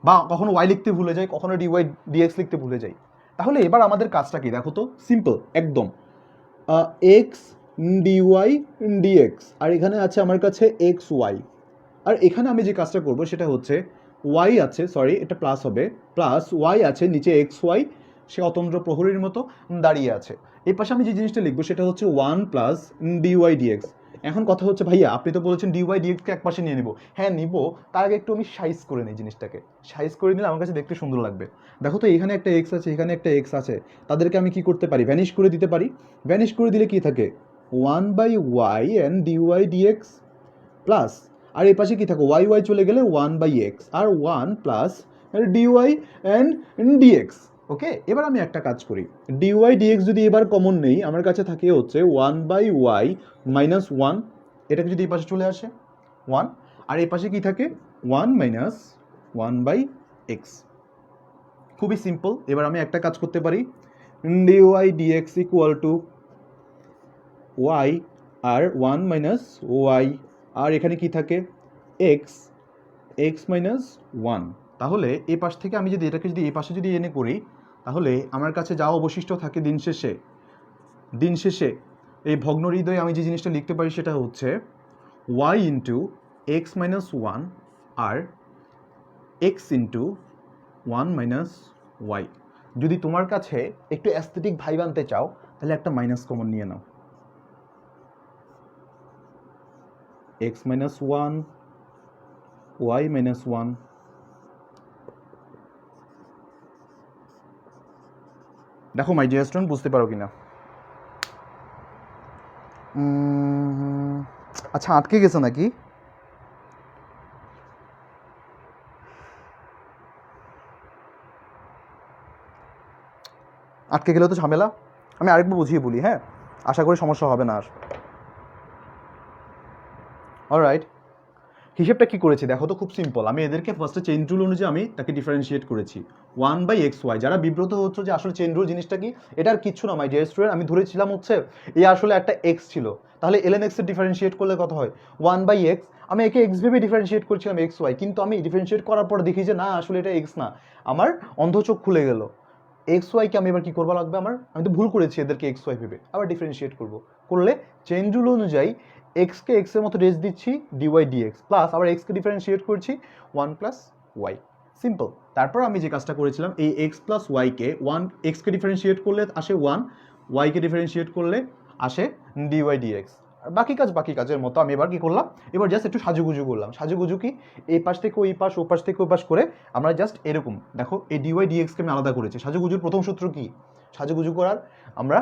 বা কখনো ওয়াই লিখতে ভুলে যাই, কখনো ডিওয়াই ডিএক্স লিখতে ভুলে যাই। তাহলে এবার আমাদের কাজটা কি দেখো তো, সিম্পল একদম। এক্স ডিওয়াই ডিএক্স, আর এখানে আছে আমার কাছে এক্স ওয়াই। আর এখানে আমি যে কাজটা করব সেটা হচ্ছে ওয়াই আছে, সরি এটা প্লাস হবে, প্লাস ওয়াই আছে নিচে এক্স ওয়াই, সে অতন্দ্র প্রহরীর মতো দাঁড়িয়ে আছে। এই পাশে আমি যে জিনিসটা লিখবো সেটা হচ্ছে 1 প্লাস ডিওয়াই ডিএক্স। এখন কথা হচ্ছে ভাইয়া আপনি তো বলেছেন ডিওয়াই ডিএক্সকে এক পাশে নিয়ে নিব, হ্যাঁ নিব, তার আগে একটু আমি সাইজ করে নিই জিনিসটাকে। সাইজ করে নিলে আমার কাছে দেখতে সুন্দর লাগবে। দেখো তো এখানে একটা এক্স আছে, এখানে একটা এক্স আছে, তাদেরকে আমি কি করতে পারি, ভ্যানিশ করে দিতে পারি। ভ্যানিশ করে দিলে কি থাকে 1 by Y and dy dx, plus আর এই পাশে কি থাকে ওয়াই ওয়াই চলে গেলে 1 বাই এক্স আর 1 plus dy and dx. Okay, এবার আমি একটা কাজ করি, ডিওয়াই ডিএক্স যদি এবার কমন নেই, আমার কাছে থাকে হচ্ছে 1 বাই ওয়াই মাইনাস 1, এটাকে যদি এই পাশে চলে আসে 1, আর এই পাশে কি থাকে 1 মাইনাস 1 বাই এক্স। খুবই সিম্পল। এবার আমি একটা কাজ করতে পারি, dy dx equal to Y আর 1 মাইনাস ওয়াই, আর এখানে কি থাকে এক্স, এক্স মাইনাস 1। তাহলে এই পাশ থেকে আমি যদি এটাকে যদি এই পাশে যদি এনে করি, তাহলে আমার কাছে যা অবশিষ্ট থাকে দিন শেষে এই ভগ্ন হৃদয়ে আমি যে জিনিসটা লিখতে পারি সেটা হচ্ছে ওয়াই ইন্টু এক্স মাইনাস 1 আর এক্স ইন্টু 1 মাইনাস ওয়াই। যদি তোমার কাছে একটু অ্যাস্থেটিক ভাইব আনতে চাও তাহলে একটা মাইনাস কমন নিয়ে নাও, এক্স মাইনাস 1 ওয়াই মাইনাস 1। দেখো মাই ডিয়ার স্টুডেন্ট বুঝতে পারো কিনা। আচ্ছা আটকে গেছে নাকি? আটকে গেলে তো ঝামেলা। আমি আরেকবার বুঝিয়ে বলি, হ্যাঁ, আশা করি সমস্যা হবে না আর। অলরাইট, হিসেবটা কি করেছি দেখো তো, খুব সিম্পল। আমি এদেরকে ফার্স্টে চেইন রুল অনুযায়ী আমি তাকে ডিফারেন্সিয়েট করেছি 1 বাই এক্স ওয়াই। যারা বিব্রত হচ্ছে যে আসলে চেইন রুল জিনিসটা কি, এটার কিচ্ছু না মাই ডিয়ার স্টুডেন্ট। আমি ধরেছিলাম হচ্ছে এ আসলে একটা এক্স ছিল, তাহলে এলএন এক্স এর ডিফারেন্সিয়েট করলে কত হয় 1 বাই এক্স। আমি একে এক্স ভেবে ডিফারেন্সিয়েট করছিলাম এক্স ওয়াই, কিন্তু আমি ডিফারেন্সিয়েট করার পর দেখি যে না আসলে এটা এক্স না, আমার অন্ধচোখ খুলে গেল। এক্স ওয়াইকে আমি এবার কি করবো লাগবে আমার, আমি তো ভুল করেছি এদেরকে এক্স ওয়াই ভেবে, আবার ডিফারেন্সিয়েট করবো। করলে চেইন রুল অনুযায়ী এক্সকে এক্সের মতো রেস দিচ্ছি ডিওয়াই ডিএক্স, প্লাস আবার এক্সকে ডিফারেন্সিয়েট করছি 1 প্লাস ওয়াই। সিম্পল। তারপর আমি যে কাজটা করেছিলাম এই এক্স প্লাস ওয়াইকে 1, এক্সকে ডিফারেন্সিয়েট করলে আসে 1, ওয়াইকে ডিফারেন্সিয়েট করলে আসে ডিওয়াই ডিএক্স। আর বাকি কাজের মতো আমি এবার কি করলাম, এবার জাস্ট একটু সাজুগুজু করলাম। সাজুগুজু কি, এই পাশ থেকে ওই পাশ, ও পাশ থেকে ওই পাশ করে আমরা জাস্ট এরকম, দেখো এই ডিওয়াই ডিএক্সকে আমি আলাদা করেছি। সাজুগুজুর প্রথম সূত্র কি, সাজুগুজু করার আমরা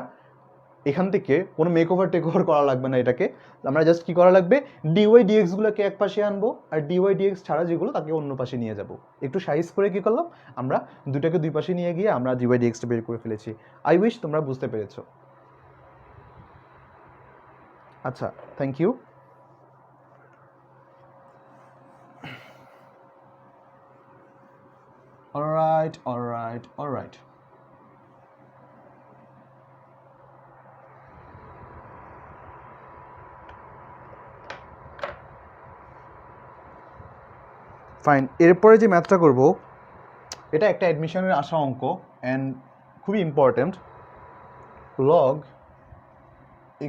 এখান থেকে কোনো মেকওভার টেকওভার করা লাগবে না, এটাকে আমরা জাস্ট কি করা লাগবে, ডিওয়াই ডিএক্সগুলোকে এক পাশে আনবো আর ডিওয়াই ডিএক্স ছাড়া যেগুলো তাকে অন্য পাশে নিয়ে যাব। একটু সাইজ করে কি করলাম, আমরা দুটাকে দুই পাশে নিয়ে গিয়ে আমরা ডিওয়াই ডিএক্সটা বের করে ফেলেছি। আই উইশ তোমরা বুঝতে পেরেছো। আচ্ছা, থ্যাংক ইউ। অলরাইট। ফাইন, এরপরে যে ম্যাথটা করব এটা একটা অ্যাডমিশনের আসা অঙ্ক অ্যান্ড খুবই important. Log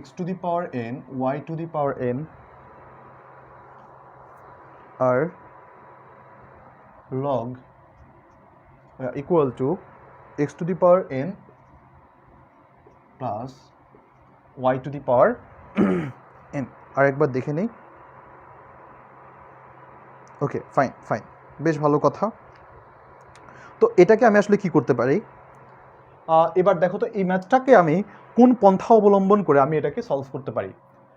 x to the power n y to the power n আর log equal to x to the power n plus y to the power n। আরেকবার দেখে নেই। ওকে, ফাইন ফাইন, বেশ ভালো কথা। তো এটাকে আমি আসলে কি করতে পারি, এবার দেখো তো এই ম্যাথটাকে আমি কোন পন্থা অবলম্বন করে আমি এটাকে সলভ করতে পারি।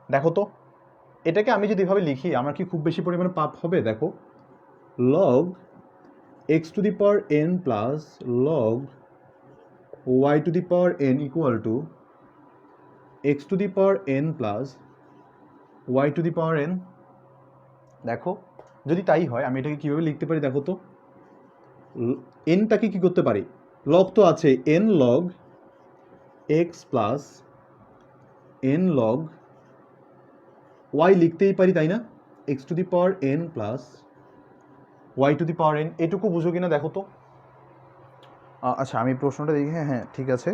দেখো তো এটাকে আমি যদি এভাবে লিখি আমার কি খুব বেশি পরিমাণে পাপ হবে? দেখো, log x to the power n plus log y to the power n equal to x to the power n plus y to the power n। দেখো যদি তাই হয় আমি এটাকে কিভাবে লিখতে পারি? দেখো তো nটাকে কি করতে পারি, লগ তো আছে, n log x plus n log y লিখতেই পারি, তাই না? x to the power n plus y to the power n, এটুকু বুঝো কিনা দেখো তো। আচ্ছা আমি প্রশ্নটা দেখি। হ্যাঁ হ্যাঁ, ঠিক আছে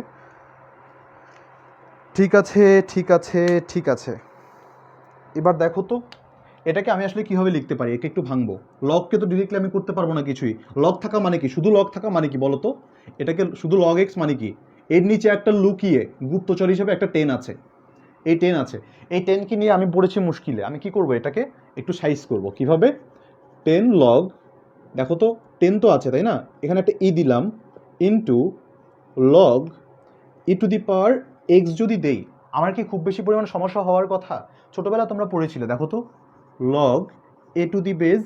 ঠিক আছে ঠিক আছে ঠিক আছে। এবার দেখো তো এটাকে আমি আসলে কীভাবে লিখতে পারি, একে একটু ভাঙবো। লগকে তো ডিরেক্টলি আমি করতে পারবো না কিছুই। লগ থাকা মানে কি, শুধু লগ থাকা মানে কি বলো তো? এটাকে শুধু লগ এক্স মানে কি, এর নিচে একটা লুকিয়ে গুপ্তচর হিসেবে একটা 10 আছে, এই 10 আছে, এই 10কে নিয়ে আমি পড়েছি মুশকিলে। আমি কি করব, এটাকে একটু সাইজ করব। কিভাবে? 10 লগ, দেখো তো 10 তো আছে তাই না, এখানে একটা ই দিলাম, into log e to the power x যদি দেই আমার কি খুব বেশি পরিমাণ সমস্যা হওয়ার কথা? ছোটোবেলা তোমরা পড়েছিলে, দেখো তো log A to the base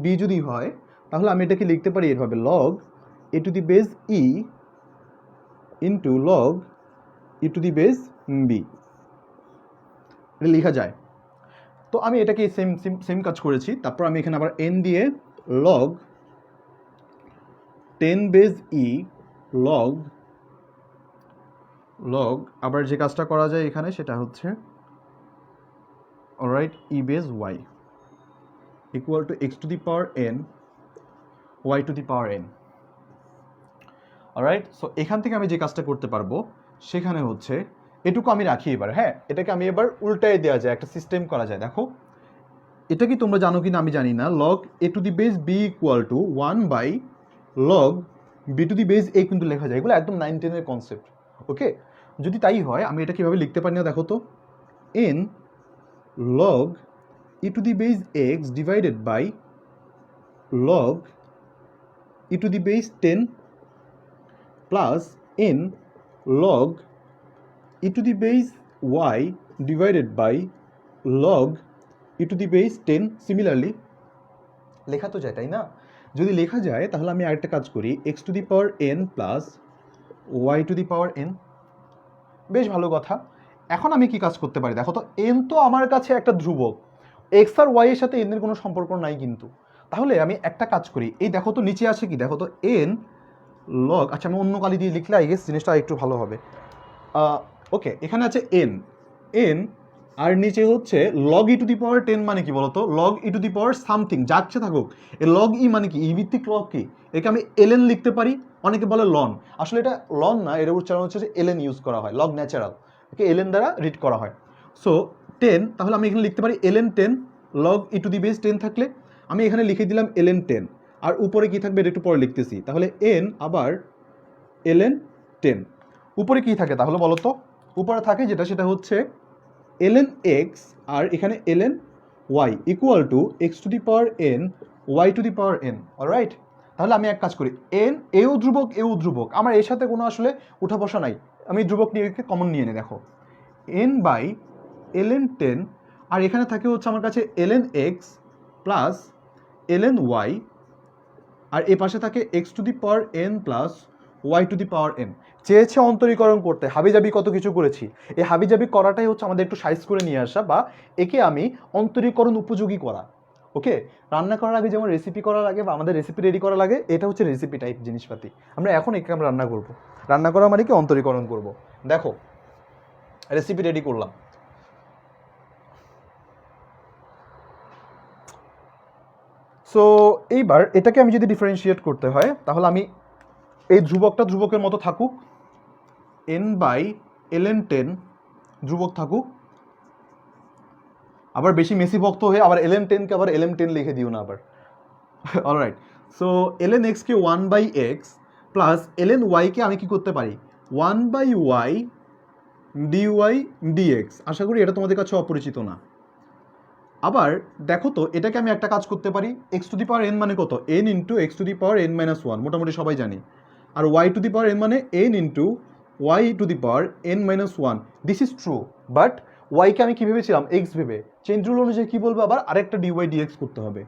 b যদি হয় তাহলে আমি এটাকে লিখতে পারি এভাবে, log A to the base e into log e to the base b, এটা লেখা যায়। তো আমি এটাকে সেম সেম সেম কাজ করেছি। তারপর আমি এখানে আবার এন দিয়ে log 10 base e log log আবার যে কাজটা করা যায় এখানে সেটা হচ্ছে alright e base y equal to x to the power n y to the power n. Alright, so এখান থেকে আমি যে কাজটা করতে পারবো সেখানে হচ্ছে এটুকু আমি রাখি এবার। হ্যাঁ, এটাকে আমি এবার উল্টায় দেওয়া যায়, একটা সিস্টেম করা যায়। দেখো এটা কি তোমরা জানো কি না আমি জানি না, log A to the base B equal to 1 by log B to the base A কিন্তু লেখা যায়। এগুলো একদম 9-10-এর কনসেপ্ট। ওকে, যদি তাই হয় আমি এটা কীভাবে লিখতে পারি না, দেখো তো n log e to the base x divided by log e to the base 10 plus n log e to the base y divided by log e to the base 10। Similarly লেখা তো যায় তাই না? যদি লেখা যায় তাহলে আমি আরেকটা কাজ করি, x to the power N plus Y to the power n. বেশ ভালো কথা। এখন আমি কি কাজ করতে পারি দেখো তো, এন তো আমার কাছে একটা ধ্রুবক, এক্স আর ওয়াই এর সাথে এন এর কোনো সম্পর্ক নাই কিন্তু। তাহলে আমি একটা কাজ করি, এই দেখো তো নিচে আছে কি, দেখো তো এন লগ, আচ্ছা আমি অন্য কালি দিয়ে লিখলে আই গেস জিনিসটা একটু ভালো হবে। ওকে, এখানে আছে এন এন আর নিচে হচ্ছে লগ ই টু দি পাওয়ার 10 মানে কি বলতো, log e to the power something যাচ্ছে থাকুক। এ লগ ই মানে কি, ই ভিত্তিক লগ কি, একে আমি এলএন লিখতে পারি। অনেকে বলে লন, আসলে এটা লন না, এর উচ্চারণ হচ্ছে যে এলএন ইউজ করা হয়, লগ ন্যাচারাল, ওকে এলএন দ্বারা রিড করা হয়। সো 10, তাহলে আমি এখানে লিখতে পারি ln 10, log e to the base 10 থাকলে আমি এখানে লিখে দিলাম এলএন 10, আর উপরে কি থাকবে এটা একটু পরে লিখতেছি। তাহলে এন আবার এলএন 10, উপরে কি থাকে তাহলে বলো তো? উপরে থাকে যেটা সেটা হচ্ছে এলএন এক্স আর এখানে ln y equal to x to the power n y to the power n. Alright, তাহলে আমি এক কাজ করি, এন এও ধ্রুবক এও ধ্রুবক, আমার এর সাথে কোনো আসলে উঠা বসা নাই, আমি ধ্রুবক নিয়ে কমন নিয়ে নিই। দেখো এন বাই এলএন 10 আর এখানে থাকে হচ্ছে আমার কাছে ln X plus ln Y আর এ পাশে থাকে X to the power N plus Y to the power N. চেয়েছে অন্তরীকরণ করতে, হাবিজাবি কত কিছু করেছি, এই হাবিজাবি করাটাই হচ্ছে আমাদের একটু সাইজ করে নিয়ে আসা, বা একে আমি অন্তরীকরণ উপযোগী করা। ওকে, রান্না করার আগে যেমন রেসিপি করার আগে বা আমাদের রেসিপি রেডি করার আগে, এটা হচ্ছে রেসিপি টাইপ জিনিসপাতি। আমরা এখন একে আমরা রান্না করব, রান্না করা মানে কি অন্তরীকরণ করব। দেখো রেসিপি রেডি করলাম, সো এইবার এটাকে আমি যদি ডিফারেন্সিয়েট করতে হয় তাহলে আমি এই ধ্রুবকটা ধ্রুবকের মতো থাকুক, n/ln10 ধ্রুবক থাকুক। আবার বেশি মেসি ভক্ত হয়ে আবার ln10 কে আবার lm10 লিখে দিও না আবার। অলরাইট, সো ln x কে 1/x প্লাস ln y কে আমি কি করতে পারি 1/y dy dx। আশা করি এটা তোমাদের কাছে অপরিচিত না। আবার দেখো তো এটাকে আমি একটা কাজ করতে পারি, x to the power n মানে কত, n into x to the power n minus one, মোটামুটি সবাই জানি। আর y to the power n মানে n into y to the power n minus one. This is true, but y কে আমি কি ভেবেছিলাম x ভেবে। চেইন রুল অনুযায়ী কি বলবো, আবার আরেকটা dy dx করতে হবে।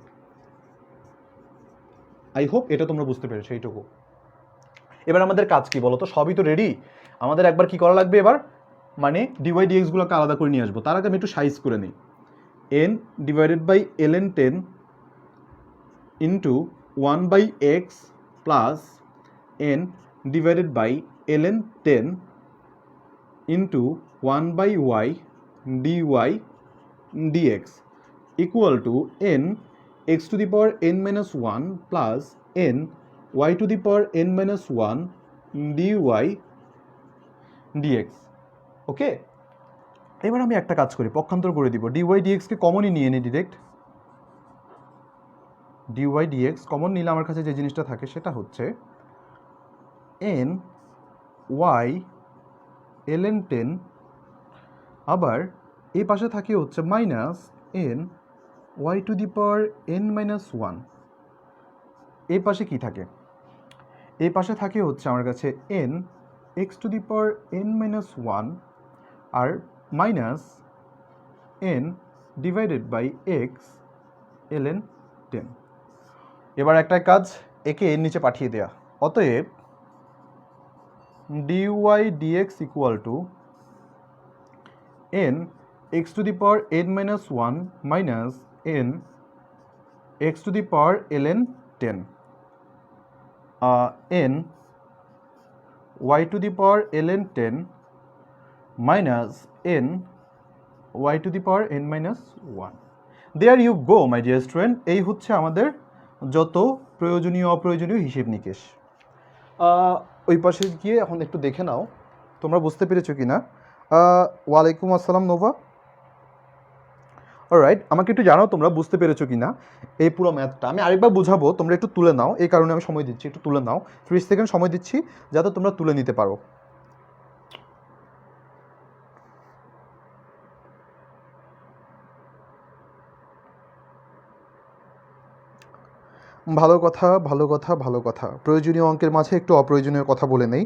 আই হোপ এটা তোমরা বুঝতে পেরেছো এইটুকু। এবার আমাদের কাজ কি বলো তো, সবই তো রেডি, আমাদের একবার কি করা লাগবে এবার, মানে dy dx গুলোকে আলাদা করে নিয়ে আসবো। তার আগে আমি একটু সাইজ করে নিই, n divided by ln10 into 1/x plus n divided by ln10 into 1/y dy dx equal to n x to the power n minus one plus n y to the power n minus one dy dx। Okay, এবার আমি একটা কাজ করি, পক্ষান্তর করে দিব, dy dx কে কমনই নিয়ে নিই ডিরেক্ট। dy dx কমন নিলে আমার কাছে যে জিনিসটা থাকে সেটা হচ্ছে n y ln10, আবার এই পাশে থাকে হচ্ছে minus n y to the power n minus one. এই পাশে কি থাকে, এই পাশে থাকে হচ্ছে আমার কাছে n x to the power n minus one আর minus n divided by x ln10। এবার একটা কাজ, একে এর নিচে পাঠিয়ে দেয়া, অতএব dy dx equal to n x to the power n minus one minus n x to the power ln10 n y to the power ln10 minus n y to the power n minus one. There you go my dear student, এই হচ্ছে আমাদের যত প্রয়োজনীয় অপ্রয়োজনীয় হিসেব নিকেশ। ওই পাশে গিয়ে এখন একটু দেখে নাও তোমরা বুঝতে পেরেছো কি না। ওয়ালাইকুম আসসালাম নোভা। অলরাইট, আমাকে একটু জানাও তোমরা বুঝতে পেরেছো কি না এই পুরো ম্যাথটা। আমি আরেকবার বুঝাবো, তোমরা একটু তুলে নাও, এই কারণে আমি সময় দিচ্ছি, একটু তুলে নাও, 30 সেকেন্ড সময় দিচ্ছি যাতে তোমরা তুলে নিতে পারো। ভালো কথা, ভালো কথা, ভালো কথা। প্রয়োজনীয় অঙ্কের মাঝে একটু অপ্রয়োজনীয় কথা বলে নেই।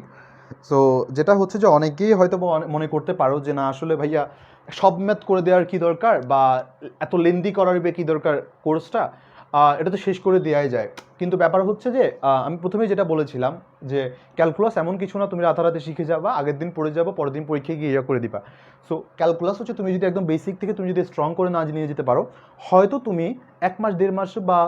সো যেটা হচ্ছে যে অনেকেই হয়তো মনে করতে পারো যে না আসলে ভাইয়া সব ম্যাথ করে দেওয়ার কি দরকার, বা এত লেন্দি করার কি দরকার কোর্সটা, এটা তো শেষ করে দেওয়াই যায়। কিন্তু ব্যাপার হচ্ছে যে আমি প্রথমেই যেটা বলেছিলাম যে ক্যালকুলাস এমন কিছু না তুমি রাতারাতি শিখে যাবা, আগের দিন পড়ে যাবো, পরের দিন পরীক্ষায় গিয়ে ইয়ে করে দিবা। সো ক্যালকুলাস হচ্ছে তুমি যদি একদম বেসিক থেকে তুমি যদি স্ট্রং করে না নিয়ে যেতে পারো, হয়তো তুমি 1 মাস 1.5 মাস বা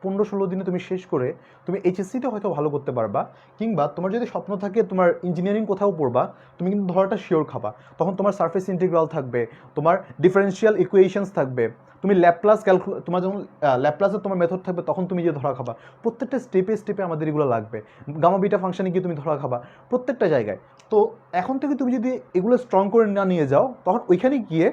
15-16 দিনে তুমি শেষ করে তুমি এইচএসসিতে হয়তো ভালো করতে পারবা, কিংবা তোমার যদি স্বপ্ন থাকে তোমার ইঞ্জিনিয়ারিং কোথাও পড়বা, তুমি কিন্তু ধরাটা শিওর খাবা। তখন তোমার সারফেস ইন্টিগ্রাল থাকবে, তোমার ডিফারেন্সিয়াল ইকুয়েশনস থাকবে, তুমি ল্যাপ্লাস তোমার যখন ল্যাপ্লাসের তোমার মেথড থাকবে তখন তুমি যে ধরা খাবা। প্রত্যেকটা স্টেপে স্টেপে আমাদের এগুলো লাগবে। গামা বিটা ফাংশনে গিয়ে তুমি ধরা খাবা প্রত্যেকটা জায়গায়। তো এখন থেকে তুমি যদি এগুলো স্ট্রং করে না নিয়ে যাও, তখন ওইখানে গিয়ে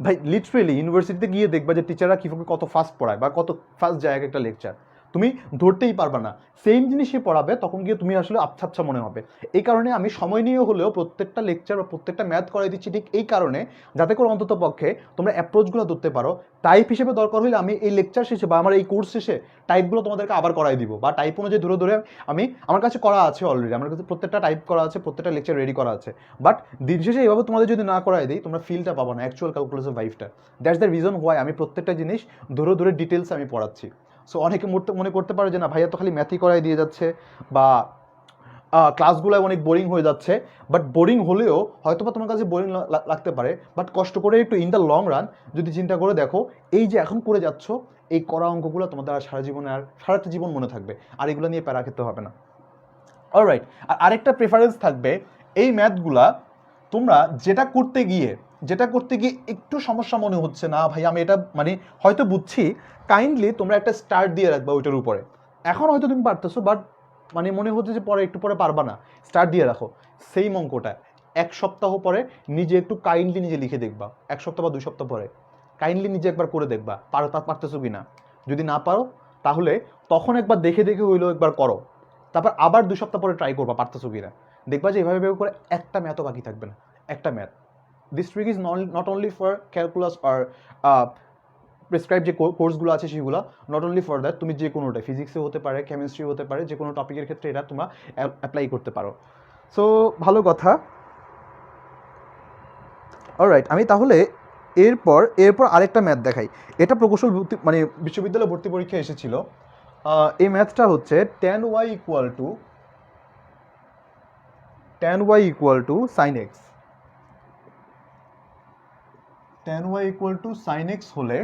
ভাই লিটারেলি ইউনিভার্সিটিতে গিয়ে দেখবা যে টিচাররা কীভাবে কত ফাস্ট পড়ায় বা কত ফাস্ট যায় একটা লেকচার, তুমি ধরতেই পারবা না। সেম জিনিসই পড়াবে, তখন গিয়ে তুমি আসলে আচ্ছা আচ্ছা মনে হবে। এই কারণে আমি সময় নিয়ে হলেও প্রত্যেকটা লেকচার বা প্রত্যেকটা ম্যাথ করাই দিচ্ছি, ঠিক এই কারণে যাতে করে অন্তত পক্ষে তোমরা অ্যাপ্রোচগুলো ধরতে পারো। টাইপ হিসেবে দরকার হলে আমি এই লেকচার শেষে বা আমার এই কোর্স শেষে টাইপগুলো তোমাদেরকে আবার করাই দিব, বা টাইপ অনুযায়ী ধরে ধরে আমি আমার কাছে করা আছে অলরেডি, আমার কাছে প্রত্যেকটা টাইপ করা আছে, প্রত্যেকটা লেকচার রেডি করা আছে। বাট দিন শেষে এইভাবে তোমাদের যদি না করাই দিই, তোমরা ফিলটা পাবো না, অ্যাকচুয়াল ক্যালকুলাসের ভাইভটা। দ্যাটস দ্য রিজন হোয়াই আমি প্রত্যেকটা জিনিস ধরে ধরে ডিটেলস আমি পড়াচ্ছি। সো অনেকে মনে করতে পারে যে না ভাইয়া তো খালি ম্যাথই করাই দিয়ে যাচ্ছে, বা ক্লাসগুলো অনেক বোরিং হয়ে যাচ্ছে। বাট বোরিং হলেও হয়তো বা তোমার কাছে বোরিং লাগতে পারে, বাট কষ্ট করে একটু ইন দ্য লং রান যদি চিন্তা করে দেখো, এই যে এখন করে যাচ্ছ এই করা অঙ্কগুলো তোমাদের আর সারা জীবনে আর সারাটা জীবন মনে থাকবে, আর এগুলো নিয়ে প্যারা খেতে হবে না। অলরাইট, আর আরেকটা প্রেফারেন্স থাকবে, এই ম্যাথগুলা তোমরা যেটা করতে গিয়ে যেটা করতে গিয়ে একটু সমস্যা মনে হচ্ছে না ভাই আমি এটা মানে হয়তো বুঝছি, কাইন্ডলি তোমরা একটা স্টার্ট দিয়ে রাখবা ওইটার উপরে। এখন হয়তো তুমি পারতেছো, বাট মানে মনে হচ্ছে যে পরে একটু পরে পারবা না, স্টার্ট দিয়ে রাখো সেই অঙ্কটা। 1 সপ্তাহ পরে নিজে একটু কাইন্ডলি নিজে লিখে দেখবা, 1 সপ্তাহ বা 2 সপ্তাহ পরে কাইন্ডলি নিজে একবার করে দেখবা পারতেছো কিনা। যদি না পারো তাহলে তখন একবার দেখে দেখে হইলো একবার করো, তারপর আবার 2 সপ্তাহ পরে ট্রাই করবা পারতেছো কিনা। দেখবা যে এভাবে করে একটা ম্যাথও বাকি থাকবে না, একটা math. This trick is not only for calculus আর প্রেসক্রাইব যে কোর্সগুলো আছে সেগুলো, নট অনলি ফর দ্যাট, তুমি যে কোনোটা ফিজিক্সে হতে পারে, কেমিস্ট্রি হতে পারে, যে কোনো টপিকের ক্ষেত্রে এটা তোমরা অ্যাপ্লাই করতে পারো। সো ভালো কথা। অলরাইট, আমি তাহলে এরপর আরেকটা ম্যাথ দেখাই। এটা প্রকৌশল মানে বিশ্ববিদ্যালয় ভর্তি পরীক্ষায় এসেছিল। এই ম্যাথটা হচ্ছে tan y equal two sin x। tan y equal two sin x হলে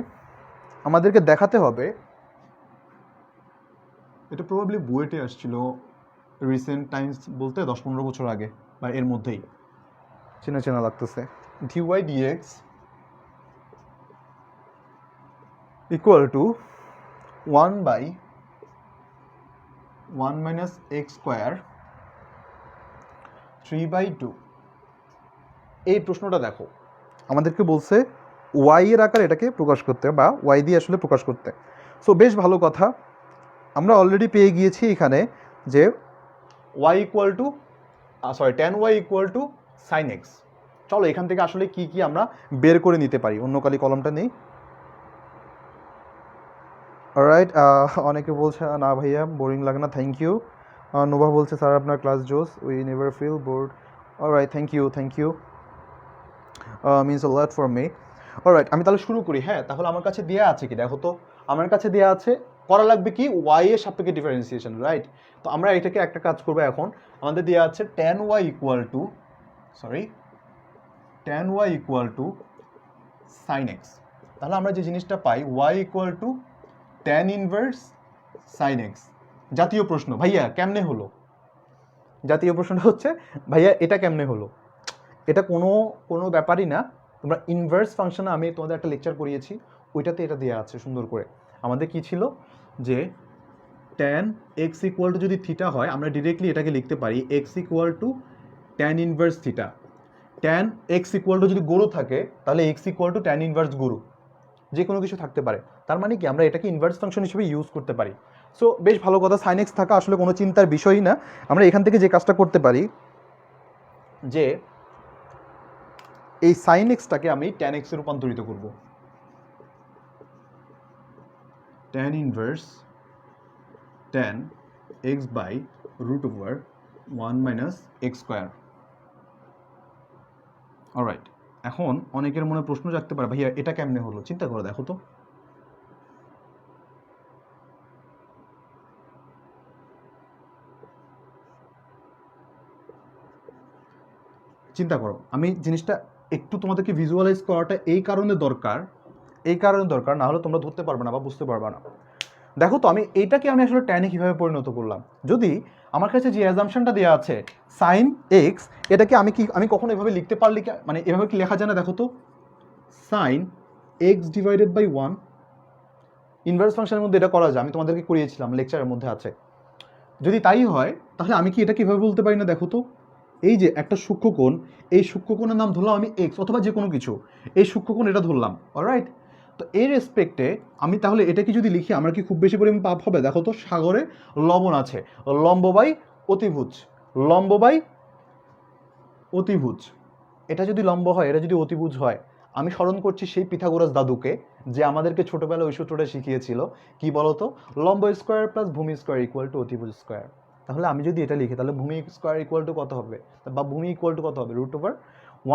আমাদেরকে দেখাতে হবে, এটা প্রবাবলি বুয়েটে আসছিল রিসেন্ট টাইমস বলতে 10-15 বছর আগে বা এর মধ্যেই, চেনা চেনা লাগতেছে। dy dx equal two 1/1 minus x square 3/2। এই প্রশ্নটা দেখো, আমাদেরকে বলছে ওয়াই এর আকার এটাকে প্রকাশ করতে বা ওয়াই দিয়ে আসলে প্রকাশ করতে। সো বেশ ভালো কথা, আমরা অলরেডি পেয়ে গিয়েছি এখানে যে y equal to tan y equal to sine x. চলো এখান থেকে আসলে কি কি আমরা বের করে নিতে পারি। অন্য কালি কলমটা নেই। অলরাইট, অনেকে বলছে না ভাইয়া বোরিং লাগে না, থ্যাংক ইউ। নোভা বলছে স্যার আপনার ক্লাস জোস, we never feel bored. Alright, thank you means a lot for me. Alright, আমি তাহলে শুরু করি। হ্যাঁ, তাহলে আমার কাছে দেওয়া আছে কি দেখো তো, আমার কাছে দেওয়া আছে করা লাগবে কি ওয়াই এর সাপেক্ষে ডিফারেন্সিয়েশন, রাইট? তো আমরা এটাকে একটা কাজ করবো এখন। আমাদের দেওয়া আছে tan y equal two sin x। তাহলে আমরা যে জিনিসটা পাই y equal to tan inverse sin x। জাতীয় প্রশ্ন ভাইয়া কেমনে হলো? জাতীয় প্রশ্নটা হচ্ছে ভাইয়া এটা কেমনে হলো, এটা কোনো ব্যাপারই না। তোমরা ইনভার্স ফাংশনে আমি তোমাদের একটা লেকচার করিয়েছি, ওইটাতে এটা দেওয়া আছে সুন্দর করে। আমাদের কি ছিল যে tan x ইকুয়াল টু যদি থিটা হয়, আমরা ডিরেক্টলি এটাকে লিখতে পারি x equal to tan inverse theta. tan x equal to যদি গরু থাকে তাহলে x equal to tan inverse গরু, যে কোনো কিছু থাকতে পারে। তার মানে কি আমরা এটাকে ইনভার্স ফাংশন হিসেবে ইউজ করতে পারি। সো বেশ ভালো কথা, সাইন এক্স থাকা আসলে কোনো চিন্তার বিষয়ই না। আমরা এখান থেকে যে কাজটা করতে পারি যে এই সাইন এক্সটাকে আমি ট্যান এক্সে রূপান্তরিত করব। Tan inverse tan x by root over 1 minus x square. Alright, এখন অনেকের মনে প্রশ্ন জাগতে পারে ভাইয়া এটা কেমনে হলো, চিন্তা করে দেখো তো। চিন্তা করো, আমি জিনিসটা একটু তোমাদেরকে ভিজুয়ালাইজ করাটা এই কারণে দরকার, না হলে তোমরা ধরতে পারবে না বা বুঝতে পারবে না। দেখো তো আমি এইটাকে আমি আসলে ট্যানে কীভাবে পরিণত করলাম। যদি আমার কাছে যে অ্যাজাম্পশনটা দেওয়া আছে সাইন এক্স, এটাকে আমি কখনো এভাবে লিখতে পারলে মানে এভাবে কি লেখা যায় না? দেখো তো, sine x divided by 1, inverse ফাংশনের মধ্যে এটা করা যায়, আমি তোমাদেরকে করিয়েছিলাম, লেকচারের মধ্যে আছে। যদি তাই হয় তাহলে আমি কি এটা কীভাবে বলতে পারি না? দেখো তো, এই যে একটা সূক্ষ্মকোণ, এই সূক্ষ্মকোণের নাম ধরলাম আমি এক্স অথবা যে কোনো কিছু, এই সূক্ষ্মকোণ এটা ধরলাম, অলরাইট? তো এই রেসপেক্টে আমি তাহলে এটাকে যদি লিখি আমার কি খুব বেশি পরিমাণ পাপ হবে? দেখো তো, সাগরে লবণ আছে, লম্ব বাই অতিভুজ, এটা যদি লম্ব হয়, এটা যদি অতিভুজ হয়, আমি স্মরণ করছি সেই পিথাগোরাস দাদুকে যে আমাদেরকে ছোটবেলায় ওই সূত্রটা শিখিয়েছিল, কি বলতো, লম্ব স্কোয়ার প্লাস ভূমি স্কোয়ার ইকুয়াল টু অতিভুজ স্কোয়ার। তাহলে আমি যদি এটা লিখি তাহলে ভূমি স্কোয়ার ইকুয়াল টু কত হবে, বা ভূমি ইকুয়াল টু কত হবে? Root over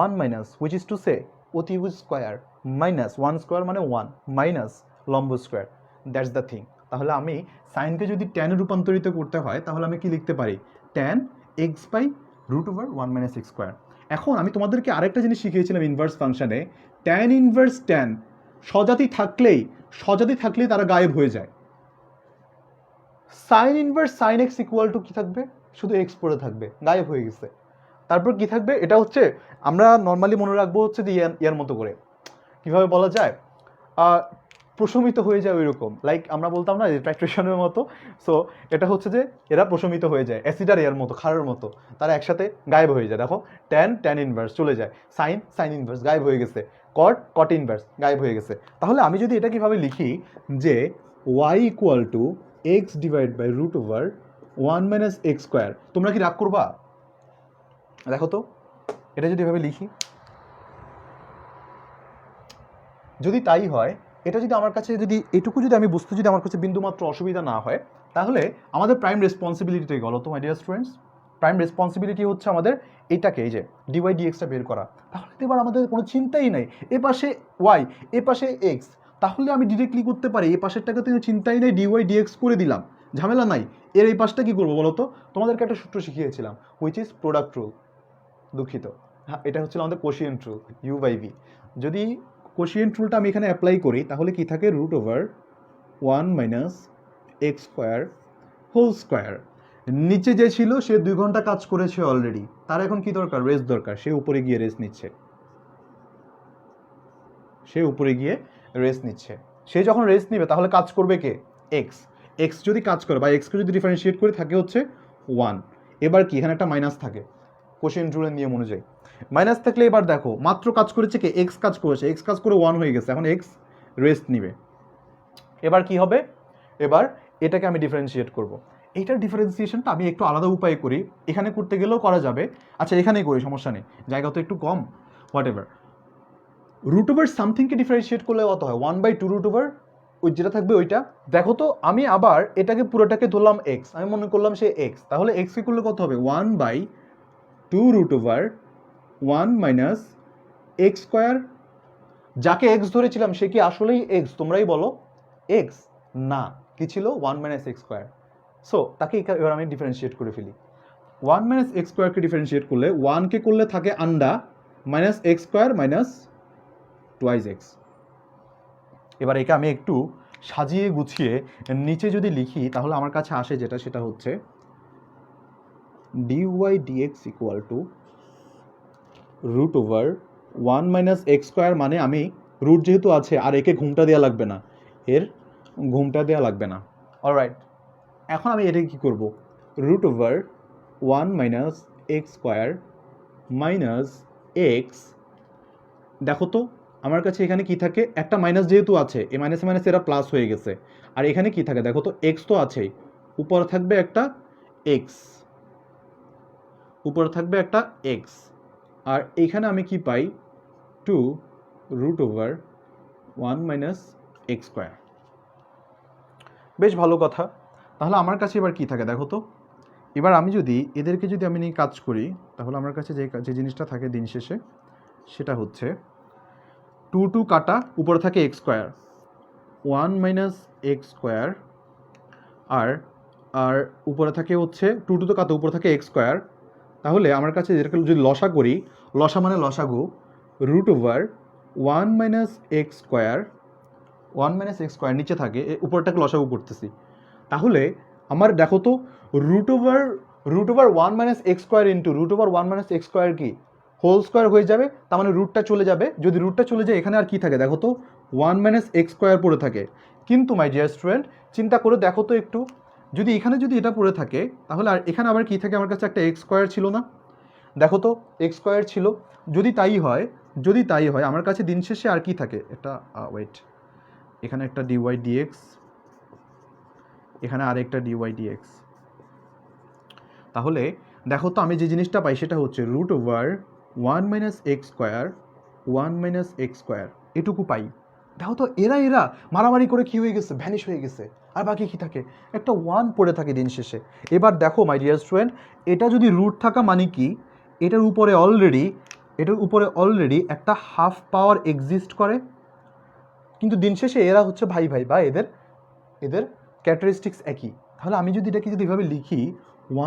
1 minus which is to say অতিভুজ স্কোয়ার মাইনাস 1 স্কোয়ার মানে 1 মাইনাস লম্ব স্কোয়ার, দ্যাটস দ্য থিং। তাহলে আমি সাইনকে যদি ট্যানে রূপান্তরিত করতে হয় তাহলে আমি কি লিখতে পারি? Tan x by root over 1 minus x square. এখন আমি তোমাদেরকে আরেকটা জিনিস শিখিয়েছিলাম ইনভার্স ফাংশনে, ট্যান ইনভার্স ট্যান সজাতি থাকলেই তারা গায়েব হয়ে যায়। Sine inverse sine x equal to কি থাকবে? শুধু এক্স পড়ে থাকবে, গায়েব হয়ে গেছে। তারপর কি থাকবে, এটা হচ্ছে আমরা নর্মালি মনে রাখবো হচ্ছে যে ইয়ার মতো করে, কিভাবে বলা যায়, প্রশমিত হয়ে যায় ওই রকম, লাইক আমরা বলতাম না যে ট্রাইট্রেশনের মতো। সো এটা হচ্ছে যে এরা প্রশমিত হয়ে যায় অ্যাসিড আর এর মতো, ক্ষারের মতো, তারা একসাথে গায়েব হয়ে যায়। দেখো ট্যান ইনভার্স চলে যায়, সাইন ইনভার্স গায়েব হয়ে গেছে, কট ইনভার্স গায়েব হয়ে গেছে। তাহলে আমি যদি এটা কিভাবে লিখি যে y equal to x divide by root over 1 minus x square, তোমরা কি রাগ করবা? দেখো তো এটা যদি এভাবে লিখি, যদি তাই হয়, এটা যদি আমার কাছে যদি এটুকু যদি আমি বুঝতে যদি আমার কাছে বিন্দুমাত্র অসুবিধা না হয়, তাহলে আমাদের প্রাইম রেসপন্সিবিলিটি গেল তো my dear students. Prime responsibility হচ্ছে আমাদের এইটাকে, এই যে ডিওয়াই ডিএক্সটা বের করা। তাহলে এবার আমাদের কোনো চিন্তাই নাই, এ পাশে ওয়াই এ পাশে এক্স, তাহলে আমি ডিরেক্টলি করতে পারি, এ পাশেরটাকে তো চিন্তাই নেই, ডিওয়াই ডিএক্স করে দিলাম, ঝামেলা নাই। এর এই পাশটা কী করবো বলো তো? তোমাদেরকে একটা সূত্র শিখিয়েছিলাম, হুইচ ইজ প্রোডাক্ট রুল। দুঃখিত, হ্যাঁ এটা হচ্ছিল আমাদের কোশিয়েন্ট রুল, ইউ বাই ভি। যদি কোশিয়েন্ট রুলটা আমি এখানে অ্যাপ্লাই করি, তাহলে কি থাকে, root over 1 minus x square whole square. নিচে যে ছিল সে 2 ঘন্টা কাজ করেছে অলরেডি, তার এখন কি দরকার, রেস্ট দরকার, সে উপরে গিয়ে রেস্ট নিচ্ছে, সে যখন রেস্ট নিবে তাহলে কাজ করবে কে, এক্স যদি কাজ করে বা এক্সকে যদি ডিফারেন্সিয়েট করে থাকে হচ্ছে 1। এবার কি এখানে একটা মাইনাস থাকে কোশিয়েন্ট রুলের নিয়ম অনুযায়ী, মাইনাস থাকলে এবার দেখো মাত্র কাজ করেছে কে, এক্স কাজ করেছে, এক্স কাজ করে 1 হয়ে গেছে, এখন এক্স রেস্ট নিবে। এবার কি হবে, এবার এটাকে আমি ডিফারেন্সিয়েট করব। এইটার ডিফারেন্সিয়েশনটা আমি একটু আলাদা উপায়ে করি, এখানে করতে গেলেও করা যাবে, আচ্ছা এখানেই করি, সমস্যা নেই, জায়গা তো একটু কম, হোয়াট এভার। রুট ওভার সামথিংকে ডিফারেন্সিয়েট করলে কত হয়, 1/2 রুট ওভার, ওই যেটা থাকবে ওইটা। দেখো তো আমি আবার এটাকে পুরোটাকে ধরলাম এক্স, আমি মনে করলাম সে এক্স, তাহলে এক্সকে করলে কত হবে, 1/2 root over 1 minus x square. যাকে এক্স ধরেছিলাম সে কি আসলেই এক্স, তোমরাই বলো, এক্স না, কি ছিল, 1 মাইনাস এক্স স্কোয়ার। সো তাকে এবার আমি ডিফারেন্সিয়েট করে ফেলি, 1 মাইনাস এক্স স্কোয়ারকে ডিফারেন্সিয়েট করলে 1কে করলে থাকে আন্ডা minus x square minus twice x. এবার একে আমি একটু সাজিয়ে গুছিয়ে নিচে যদি লিখি, তাহলে আমার কাছে আসে যেটা, সেটা হচ্ছে dy dx equal to root over 1 minus x square, মানে আমি রুট যেহেতু আছে আর একে ঘুমটা দেওয়া লাগবে না, এর ঘুমটা দেওয়া লাগবে না, অলরাইট। এখন আমি এটাকে কী করবো, root over 1 minus x square minus x. দেখো তো আমার কাছে এখানে কি থাকে, একটা মাইনাস যেহেতু আছে, এই মাইনাস মাইনাস এরা প্লাস হয়ে গেছে, আর এখানে কি থাকে দেখো তো, এক্স তো আছেই, উপরে থাকবে একটা এক্স, আর এখানে আমি কি পাই, 2 root over 1 minus x square. বেশ ভালো কথা। তাহলে আমার কাছে এবার কি থাকে দেখো তো, এবার আমি যদি এদেরকে যদি আমি নিয়ে কাজ করি, তাহলে আমার কাছে যে জিনিসটা থাকে দিন শেষে, সেটা হচ্ছে 2 কাটা, উপরে থাকে X square, 1 minus x square, আর উপরে থাকে হচ্ছে 2 তো কাটা, উপরে থাকে এক্স স্কোয়ার। তাহলে আমার কাছে যেটাকে যদি লসা করি, লসা মানে লসাগু, root over 1 minus x square নিচে থাকে, উপরটাকে লসাগু করতেছি। তাহলে আমার দেখো তো root over 1 minus x square into root over 1 minus x square কি হোল স্কোয়ার হয়ে যাবে, তার মানে রুটটা চলে যাবে। যদি রুটটা চলে যায় এখানে আর কি থাকে দেখো তো, 1 মাইনাস এক্স স্কোয়ার পড়ে থাকে। কিন্তু মাই ডিয়ার স্টুডেন্ট চিন্তা করে দেখো তো একটু, যদি এখানে যদি এটা পড়ে থাকে, তাহলে আর এখানে আবার কি থাকে, আমার কাছে একটা এক্স স্কোয়ার ছিল না, দেখো তো এক্স স্কোয়ার ছিল। যদি তাই হয় আমার কাছে দিন শেষে আর কি থাকে, এটা ওয়েট, এখানে একটা ডিওয়াই ডিএক্স, এখানে আরেকটা ডিওয়াই ডিএক্স। তাহলে দেখো তো আমি যে জিনিসটা পাই সেটা হচ্ছে root over 1 minus x square, এটুকু পাই। দেখো তো এরা মারামারি করে কি হয়ে গেছে, ভ্যানিশ হয়ে গেছে, আর বাকি কি থাকে, একটা 1 পড়ে থাকে দিন শেষে। এবার দেখো মাই ডিয়ার স্টুডেন্ট, এটা যদি রুট থাকা মানে কি, এটার উপরে অলরেডি একটা হাফ পাওয়ার এক্সিস্ট করে, কিন্তু দিন শেষে এরা হচ্ছে ভাই বা এদের ক্যারেক্টারিস্টিক্স একই। তাহলে আমি যদি এটাকে যদি এভাবে লিখি,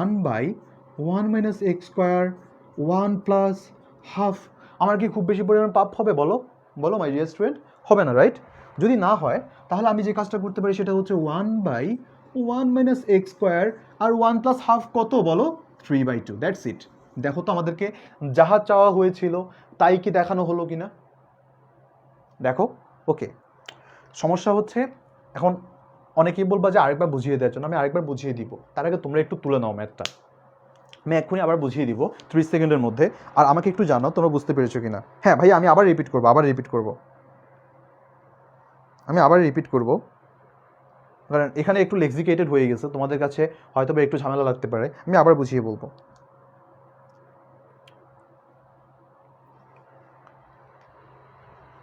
1/1 minus x square 1 plus half, আমার কি খুব বেশি পরিমাণ পাপ হবে বলো মাই ডিয়ার স্টুডেন্ট, হবে না, রাইট? যদি না হয় তাহলে আমি যে কাজটা করতে পারি সেটা হচ্ছে 1/1 মাইনাস এক্স স্কোয়ার আর 1 প্লাস হাফ কত বলো, 3/2, দ্যাটস ইট। দেখো তো আমাদেরকে যাহা চাওয়া হয়েছিল তাই কি দেখানো হলো কিনা, দেখো। ওকে, সমস্যা হচ্ছে এখন অনেকেই বলবা যে আরেকবার বুঝিয়ে দেওয়ার জন্য, আমি আরেকবার বুঝিয়ে দিব। তার আগে তোমরা একটু তুলে নাও ম্যাথটা, আমি এক্ষুনি আবার বুঝিয়ে দিব 30 সেকেন্ডের মধ্যে। আর আমাকে একটু জানাও তোমরা বুঝতে পেরেছো কিনা। হ্যাঁ ভাই, আমি আবার রিপিট করবো, আমি রিপিট করব, কারণ এখানে একটু লেক্সিকেটেড হয়ে গেছে, তোমাদের কাছে হয়তো বা একটু ঝামেলা লাগতে পারে। আমি আবার বুঝিয়ে বলবো।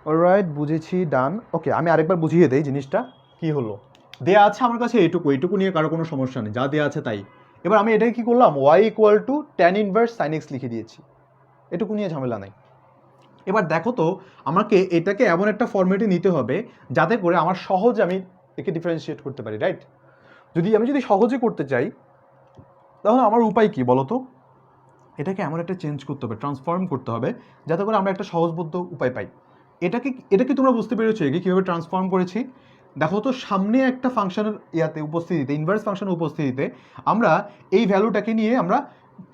অলরাইট, বুঝেছি, ডান। ওকে, আমি আরেকবার বুঝিয়ে দেই জিনিসটা কি হলো। দেয়া আছে আমার কাছে এইটুকু নিয়ে কারো কোনো সমস্যা নেই, যা দেওয়া আছে তাই। এবার আমি এটাকে কি করলাম, y equal to tan inverse sine x লিখে দিয়েছি, এটুকু নিয়ে ঝামেলা নাই। এবার দেখো তো, আমাকে এটাকে এমন একটা ফর্মেটে নিতে হবে যাতে করে আমার সহজে আমি একে ডিফারেন্সিয়েট করতে পারি, রাইট? যদি সহজে করতে চাই তাহলে আমার উপায় কি বলো তো? এটাকে এমন একটা চেঞ্জ করতে হবে, ট্রান্সফর্ম করতে হবে যাতে করে আমরা একটা সহজবোধ্য উপায় পাই। এটাকে তোমরা বুঝতে পেরেছো একে কীভাবে ট্রান্সফর্ম করেছি? দেখো তো, সামনে একটা ফাংশনের উপস্থিতিতে, ইনভার্স ফাংশনের উপস্থিতিতে আমরা এই ভ্যালুটাকে নিয়ে আমরা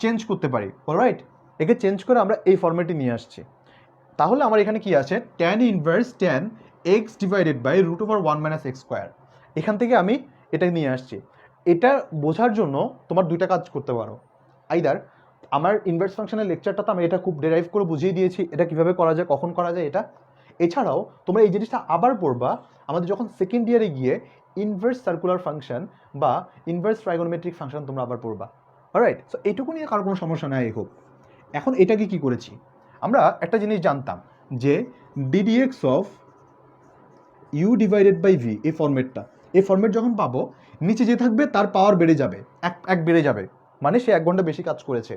চেঞ্জ করতে পারি, অলরাইট? একে চেঞ্জ করে আমরা এই ফর্মেটে নিয়ে আসছি। তাহলে আমার এখানে কি আছে, tan inverse tan x divided by root over 1 minus x square. এখান থেকে আমি এটা নিয়ে আসছি। এটা বোঝার জন্য তোমার দুইটা কাজ করতে পারো। আইদার আমার ইনভার্স ফাংশনের লেকচারটা তো আমি এটা খুব ডেরাইভ করে বুঝিয়ে দিয়েছি, এটা কিভাবে করা যায়, কখন করা যায় এটা। এছাড়াও তোমরা এই জিনিসটা আবার পড়বা আমাদের যখন সেকেন্ড ইয়ারে গিয়ে ইনভার্স সার্কুলার ফাংশন বা ইনভার্স ট্রাইগোনোমেট্রিক ফাংশন তোমরা আবার পড়বা, অলরাইট? সো এইটুকু নিয়ে কারো কোনো সমস্যা নাই, হোক। এখন এটাকে কি করেছি, আমরা একটা জিনিস জানতাম যে ddx of u divided by v, এই ফর্মেট যখন পাবো, নিচে যে থাকবে তার পাওয়ার বেড়ে যাবে, এক বেড়ে যাবে, মানে সে 1 ঘন্টা বেশি কাজ করেছে।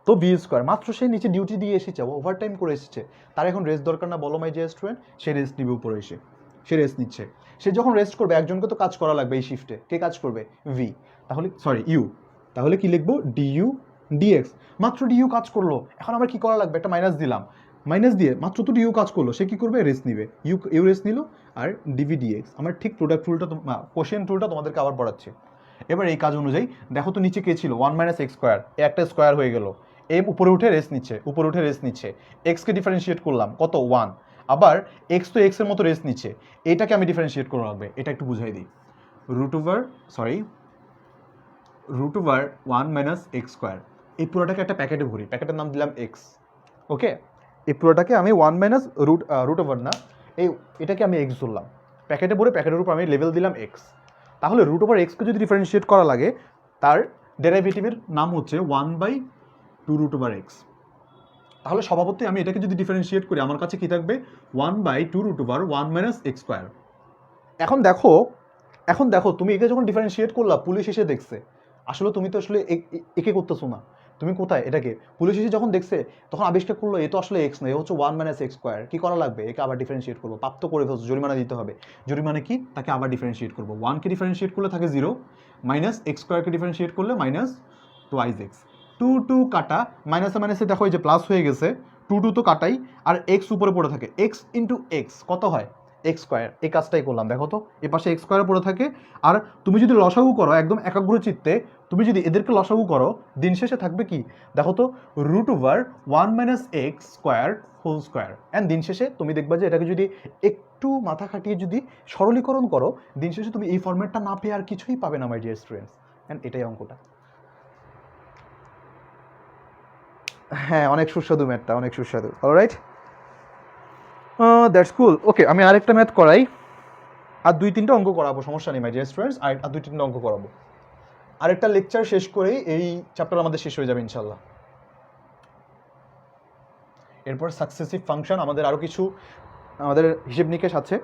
তো ভি স্কোয়ার, মাত্র সে নিচে ডিউটি দিয়ে এসেছে, ওভারটাইম করে এসেছে, তার এখন রেস্ট দরকার না, বলো মাই যে স্টুডেন্ট? সে রেস্ট নিবে উপরে এসে, সে রেস্ট নিচ্ছে। সে যখন রেস্ট করবে, একজনকে তো কাজ করা লাগবে এই শিফটে, কে কাজ করবে? ভি। তাহলে ইউ, তাহলে কি লিখবো, ডিইউ ডিএক্স। মাত্র ডিইউ কাজ করলো, এখন আবার কি করা লাগবে, একটা মাইনাস দিলাম, মাইনাস দিয়ে মাত্র তো ডিইউ কাজ করলো, সে কি করবে, রেস্ট নিবে, ইউ রেস্ট নিল, আর ডিভি ডিএক্স। আমার ঠিক প্রোডাক্ট রুলটা, কোশ্চেন রুলটা তোমাদেরকে আবার পড়াচ্ছে। এবার এই কাজ অনুযায়ী দেখো তো নিচে কে ছিল, 1 মাইনাস এক্স স্কোয়ার, একটা স্কোয়ার হয়ে গেল, এম উপরে উঠে রেস্ট নিচ্ছে, এক্সকে ডিফারেন্সিয়েট করলাম কত, 1। আবার এক্স তো এক্সের মতো রেস্ট নিচ্ছে, এটাকে আমি ডিফারেন্সিয়েট করে রাখবে, এটা একটু বুঝাই দিই। Root over 1 minus x square, এই পুরোটাকে একটা প্যাকেটে ভরি, প্যাকেটের নাম দিলাম এক্স। ওকে, এই পুরোটাকে আমি 1 মাইনাস রুট ওভার না, এটাকে আমি এক্স ধরলাম, প্যাকেটে ভরে প্যাকেটের উপর আমি লেভেল দিলাম এক্স। তাহলে রুট ওভার এক্সকে যদি ডিফারেন্সিয়েট করা লাগে, তার ডেরিভেটিভের নাম হচ্ছে 1/2 রুট ওভার এক্স। তাহলে স্বভাবতই আমি এটাকে যদি ডিফারেন্সিয়েট করি, আমার কাছে কি থাকবে, 1/2 root over 1 minus x square. এখন দেখো তুমি একে যখন ডিফারেন্সিয়েট করলা, পুলিশ এসে দেখছে, আসলে তুমি তো আসলে একে করতেছো না, তুমি কোথায়, এটাকে পুলিশ এসে যখন দেখছে তখন আবিষ্কার করলো এ তো আসলে এক্স না, এ হচ্ছে 1 মাইনাস এক্স স্কোয়ার। কি করা লাগবে, একে আবার ডিফারেন্সিয়েট করবো, প্রাপ্ত করে ফেলছো, জরিমানা দিতে হবে। জরিমানা কি, তাকে আবার ডিফারেন্সিয়েট করবো, 1কে ডিফারেন্সিয়েট করলে থাকে 0, মাইনাস এক্স স্কোয়ারকে ডিফারেন্সিয়েট করলে মাইনাস টোয়াইস এক্স। 2 কাটা, মাইনাসে মাইনাসে দেখো এই যে প্লাস হয়ে গেছে, 2 তো কাটাই, আর এক্স উপরে পড়ে থাকে, এক্স ইন্টু এক্স কত হয়, এক্স স্কোয়ার। এই কাজটাই করলাম, দেখো তো এ পাশে এক্স স্কোয়ার পড়ে থাকে। আর তুমি যদি লসাগু করো একদম একাগ্র চিত্তে, তুমি যদি এদেরকে লসাগু করো, দিন শেষে থাকবে কি, দেখো তো, root over 1 minus x square whole square. And দিন শেষে তুমি দেখবা যে এটাকে যদি একটু মাথা খাটিয়ে যদি সরলীকরণ করো, দিন শেষে তুমি এই ফর্মেটটা না পেয়ে আর কিছুই পাবে না, মাই ডিয়ার স্টুডেন্টস। অ্যান্ড এটাই অঙ্কটা। হ্যাঁ, অনেক সুস্বাদু ম্যাথটা, অনেক সুস্বাদু, অলরাইট, দ্যাটস কুল। ওকে, আমি আরেকটা ম্যাথ করাই, আর 2-3টা অঙ্ক করাবো, সমস্যা নেই মাই ডিয়ার স্টুডেন্টস, আর 2-3টা অঙ্ক করাবো। আরেকটা লেকচার শেষ করেই এই চ্যাপ্টার আমাদের শেষ হয়ে যাবে ইনশাল্লাহ। এরপর সাকসেসিভ ফাংশন, আমাদের আরও কিছু আমাদের হিসেব নিকেশ আছে,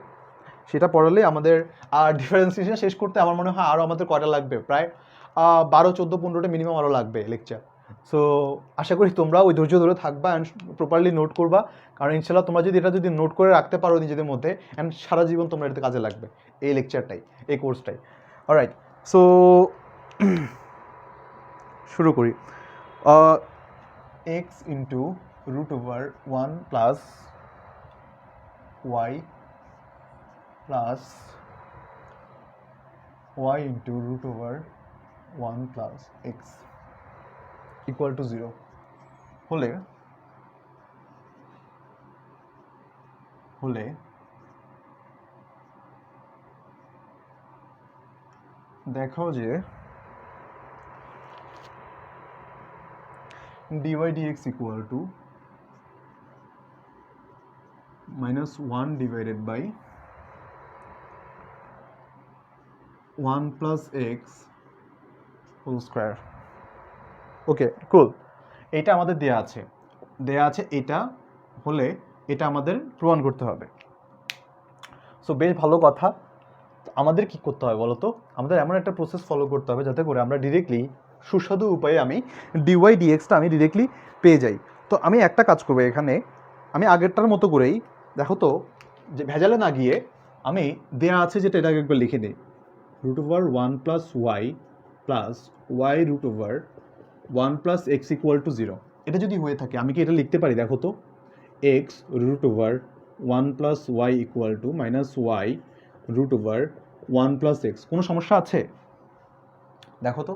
সেটা পড়ালে আমাদের আর ডিফারেন্সিয়েশন শেষ করতে আমার মনে হয় আরও আমাদের কয়টা লাগবে, প্রায় 12, 14, 15টা মিনিমাম আরও লাগবে লেকচার। সো আশা করি তোমরা ওই ধৈর্য ধরে থাকবা অ্যান্ড প্রপারলি নোট করবা, কারণ ইনশাল্লাহ তোমরা যদি এটা নোট করে রাখতে পারো নিজেদের মধ্যে, অ্যান্ড সারা জীবন তোমরা এটাতে কাজে লাগবে, এই লেকচারটাই, এই কোর্সটাই। অলরাইট, সো শুরু করি। X into root over 1 plus Y plus y into root over 1 plus x equal to 0. হলে দেখো যে dy dx equal to -1 divided by 1 plus x whole square. ওকে কুল, এটা আমাদের দেয়া আছে এটা হলে এটা আমাদের প্রমাণ করতে হবে। সো বেশ ভালো কথা। আমাদের কি করতে হবে বলো তো? আমাদের এমন একটা প্রসেস ফলো করতে হবে যাতে করে আমরা ডিরেক্টলি সুস্বাদু উপায়ে আমি ডিওয়াই ডিএক্সটা আমি ডিরেক্টলি পেয়ে যাই। তো আমি একটা কাজ করবো এখানে, আমি আগেরটার মতো করেই দেখো তো যে ভেজালে না গিয়ে আমি দেয়া আছে যেটা এটাকে একবার লিখে নিই, √1 + y + y √1 + x = 0। এটা যদি হয়ে থাকে আমি কি এটা লিখতে পারি? দেখো তো, x √1 + y = -y √1 + x। কোনো সমস্যা আছে? দেখো তো,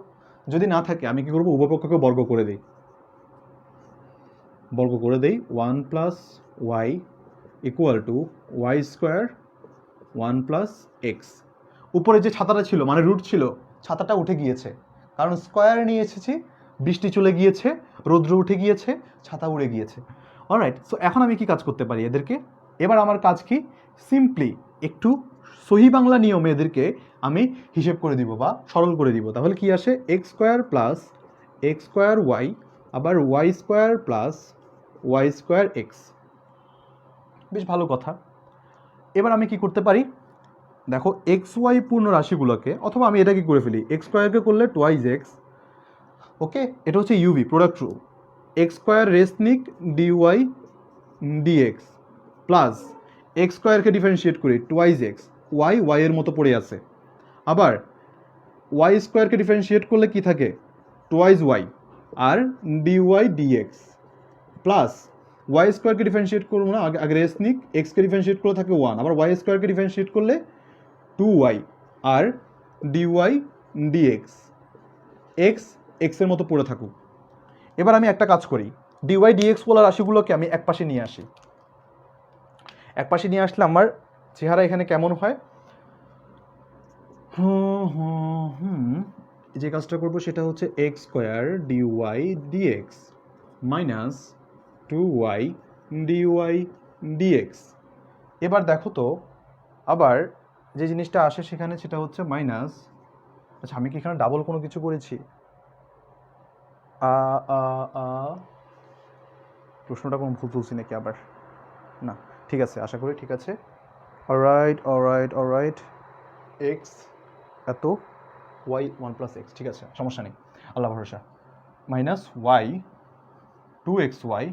যদি না থাকে আমি কি করবো? উভয়পক্ষকে বর্গ করে দিই 1 + y = y² 1 + x। উপরে যে ছাতাটা ছিল মানে রুট ছিল, ছাতাটা উঠে গিয়েছে, কারণ স্কোয়ার নিয়ে এসেছি, বৃষ্টি চলে গিয়েছে, রৌদ্র উঠে গিয়েছে, ছাতা উড়ে গিয়েছে। অলরাইট, সো এখন আমি কি কাজ করতে পারি এদেরকে? এবার আমার কাজ কি? সিম্পলি একটু সহি বাংলা নিয়মে এদেরকে আমি হিসেব করে দিব বা সরল করে দিব। তাহলে কি আসে? x² + x²y আবার y² + y²x। বেশ ভালো কথা। এবার আমি কি করতে পারি? দেখো, এক্স ওয়াই পূর্ণ রাশিগুলোকে, অথবা আমি এটা কি করে ফেলি, x² করলে 2x, ওকে, এটা হচ্ছে UV product rule. x² rest নিক dy dx প্লাস x²কে ডিফারেন্সিয়েট করি 2x, y এর মতো পড়ে আছে। আবার y²কে ডিফারেন্সিয়েট করলে কি থাকে? 2y আর dy dx প্লাস y²কে ডিফারেন্সিয়েট করবো না, আগে রেস্ট নিক, x-কে ডিফারেন্সিয়েট করলে থাকে 1, আবার y²কে ডিফারেন্সিয়েট করলে 2y আর dy dx, x এর মতো পড়ে থাকুক। এবার আমি একটা কাজ করি, dy dx বলা রাশিগুলোকে আমি একপাশে নিয়ে আসি। একপাশে নিয়ে আসলে আমার চেহারা এখানে কেমন হয়? যে কাজটা করবো সেটা হচ্ছে x² dy dx minus 2y dy dx। এবার দেখো তো, আবার যে জিনিসটা আসে সেখানে সেটা হচ্ছে মাইনাস, আচ্ছা আমি কি এখানে ডাবল কোনো কিছু করেছি? প্রশ্নটা কোনো ভুল তুলছি নাকি আবার? না, ঠিক আছে, আশা করি ঠিক আছে। অলরাইট, এক্স এত, ওয়াই 1 + x, ঠিক আছে, সমস্যা নেই, আল্লাহ ভরসা। Minus y 2xy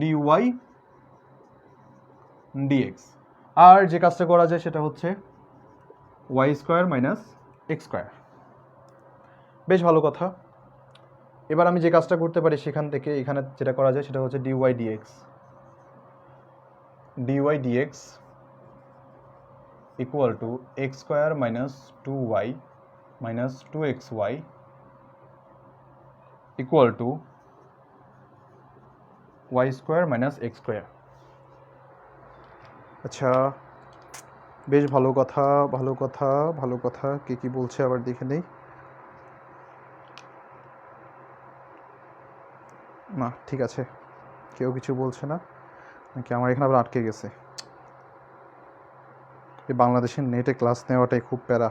dy dx। আর যে কাজটা করা যায় সেটা হচ্ছে y² - x²। বেশ ভালো কথা। এবার আমি যে কাজটা করতে পারি সেখান থেকে এখানে যেটা করা যায় সেটা হচ্ছে dy dx equal to x² - 2y - 2xy equal to y² - x²। আচ্ছা, বেশ ভালো কথা। কে কি বলছে আবার দেখে নেই। না, ঠিক আছে, কেউ কিছু বলছে না, নাকি আমার এখানে আবার আটকে গেছে? এই বাংলাদেশের নেটে ক্লাস নেওয়াটাই খুব প্যারা।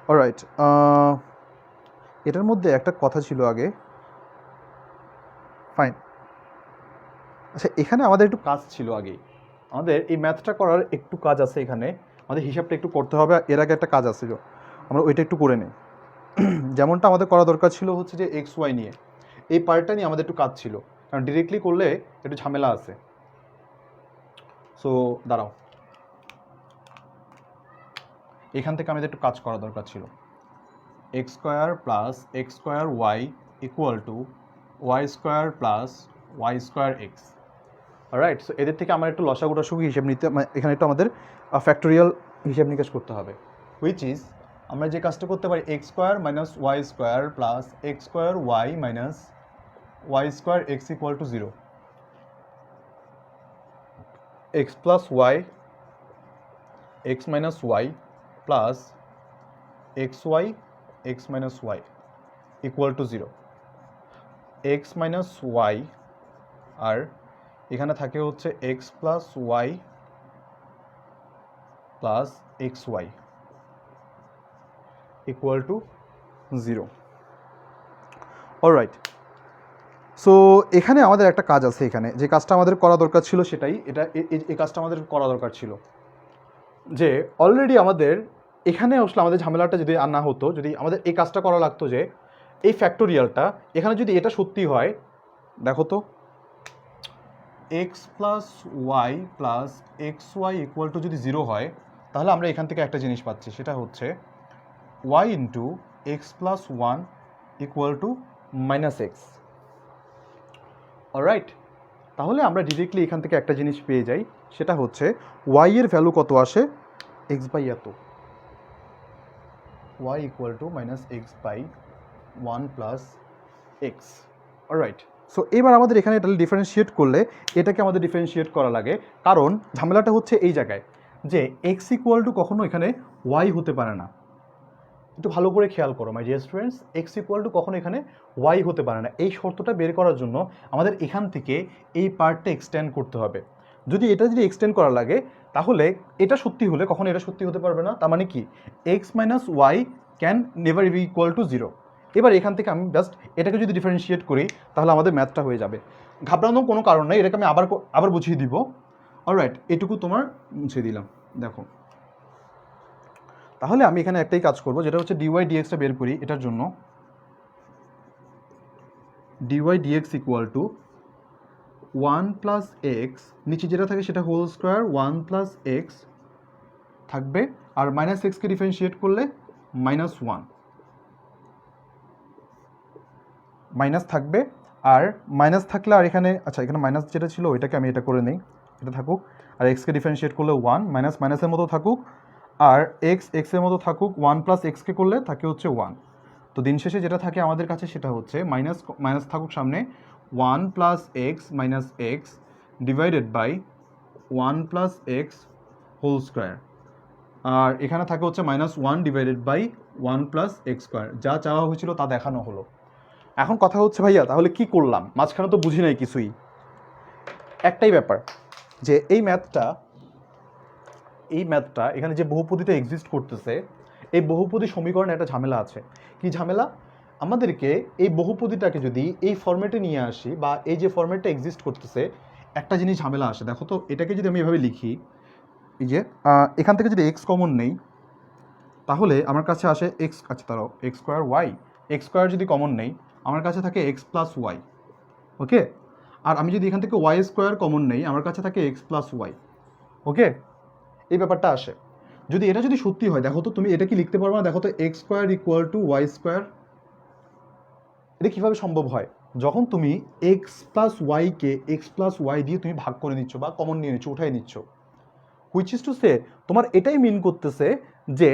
অলরাইট, এটার মধ্যে একটা কথা ছিল আগে, ফাইন। আচ্ছা, এখানে আমাদের একটু কাজ ছিল আগে, আমাদের এই ম্যাথটা করার একটু কাজ আছে, এখানে আমাদের হিসাবটা একটু করতে হবে। এর আগে একটা কাজ আছিল, আমরা ওইটা একটু করে নিই। যেমনটা আমাদের করা দরকার ছিল হচ্ছে যে এক্স ওয়াই নিয়ে, এই পার্টটা নিয়ে আমাদের একটু কাজ ছিল, কারণ ডিরেক্টলি করলে একটু ঝামেলা আছে। সো দাঁড়াও, এখান থেকে আমাদের একটু কাজ করা দরকার ছিল। x² + x²y equal to y² + y²x। Right, so এদের থেকে আমার একটু লসাগু টসাগু হিসেব নিতে, এখানে একটু আমাদের ফ্যাক্টোরিয়াল হিসেব নিকাশ করতে হবে, হুইচ ইজ আমরা যে কাজটা করতে পারি X square minus Y square plus X square Y minus Y square X equal to 0, X plus Y x minus Y plus x Y x minus Y equal to 0, X minus Y আর এখানে থাকে হচ্ছে X plus Y plus x Y equal to 0. Alright, so এখানে আমাদের একটা কাজ আছে, এখানে যে কাজটা আমাদের করা দরকার ছিল সেটাই এই কাজটা আমাদের করা দরকার ছিল, যে অলরেডি আমাদের এখানে আসলে আমাদের ঝামেলাটা যদি আর না হতো, যদি আমাদের এই কাজটা করা লাগতো যে এই ফ্যাক্টোরিয়ালটা এখানে যদি এটা সত্যি হয়, দেখো তো x plus Y plus x Y equal to যদি 0 হয়, তাহলে আমরা এখান থেকে একটা জিনিস পাচ্ছি, সেটা হচ্ছে y into x plus 1 equal to minus x. Alright, তাহলে আমরা ডিরেক্টলি এখান থেকে একটা জিনিস পেয়ে যাই, সেটা হচ্ছে ওয়াই এর ভ্যালু কত আসে, এক্স বাই এত, y equal to minus x by 1 plus x. Alright, so এবার আমাদের এখানে এটা ডিফারেন্সিয়েট করলে এটাকে আমাদের ডিফারেন্সিয়েট করা লাগে, কারণ ঝামেলাটা হচ্ছে এই জায়গায় যে এক্স ইকুয়াল টু কখনো এখানে ওয়াই হতে পারে না। একটু ভালো করে খেয়াল করো মাই dear students, x equal two কখনো এখানে ওয়াই হতে পারে না। এই শর্তটা বের করার জন্য আমাদের এখান থেকে এই পার্টটা এক্সটেন্ড করতে হবে। যদি এক্সটেন্ড করা লাগে, তাহলে এটা সত্যি হলে কখনো এটা সত্যি হতে পারবে না। তার মানে কি, x minus y can never be equal to 0। এবার এখান থেকে আমি জাস্ট এটাকে যদি ডিফারেন্সিয়েট করি, তাহলে আমাদের ম্যাথটা হয়ে যাবে। ঘাবড়ানোর কোনো কারণ নেই, এটাকে আমি আবার বুঝিয়ে দিব। অলরাইট, এটুকু তোমার মুছে দিলাম। দেখো, তাহলে আমি এখানে একটাই কাজ করব, যেটা হচ্ছে ডিওয়াই ডিএক্সটা বের করি। এটার জন্য dy dx equal to 1 plus x, নিচে যেটা থাকে সেটা হোল স্কোয়ার 1 প্লাস এক্স থাকবে, আর মাইনাস এক্সকে ডিফারেন্সিয়েট করলে -1 মাইনাস থাকবে। আর মাইনাস থাকলে আর এখানে, আচ্ছা এখানে মাইনাস যেটা ছিল ওইটাকে আমি এটা করে নিই, এটা থাকুক। আর এক্সকে ডিফারেন্সিয়েট করলে 1, মাইনাস মাইনাসের মতো থাকুক, আর এক্সের মতো থাকুক। 1 প্লাস এক্সকে করলে থাকে হচ্ছে 1। তো দিন শেষে যেটা থাকে আমাদের কাছে সেটা হচ্ছে মাইনাস থাকুক সামনে, 1 plus X minus X divided by 1 plus X whole square. আর এখানে থাকে হচ্ছে -1 divided by 1 plus X square. যা চাওয়া হয়েছিল তা দেখানো হলো। এখন কথা হচ্ছে ভাইয়া, তাহলে কি করলাম? মাঝখানে তো বুঝি নাই কিছুই। একটাই ব্যাপার, যে এই ম্যাথটা এখানে যে বহুপদীটা এক্সিস্ট করতেছে, এই বহুপদী সমীকরণে একটা ঝামেলা আছে। কি ঝামেলা? আমাদেরকে এই বহুপদীটাকে যদি এই ফরম্যাটে নিয়ে আসি, বা এই যে ফরম্যাটটা এক্সিস্ট করতেছে, একটা জিনিস ঝামেলা আসে। দেখো তো, এটাকে যদি আমি এভাবে লিখি, এই যে এখান থেকে যদি এক্স কমন নেই, তাহলে আমার কাছে আসে এক্স, আচ্ছা তারাও x square y, x square যদি কমন নেই, আমার কাছে থাকে এক্স প্লাস ওয়াই। ওকে, আর আমি যদি এখান থেকে ওয়াই স্কোয়ার কমন নেই, আমার কাছে থাকে এক্স প্লাস ওয়াই। ওকে, এই ব্যাপারটা আসে। এটা যদি সত্যি হয়, দেখো তো তুমি এটা কি লিখতে পারবে না? দেখো তো, X square equal to Y square, এটা কীভাবে সম্ভব হয়? যখন তুমি এক্স প্লাস ওয়াইকে এক্স প্লাস ওয়াই দিয়ে তুমি ভাগ করে নিচ্ছ বা কমন নিয়ে নিচ্ছ, উঠাই নিচ্ছ, হুইচ ইজ টু সে তোমার এটাই মিন করতেছে যে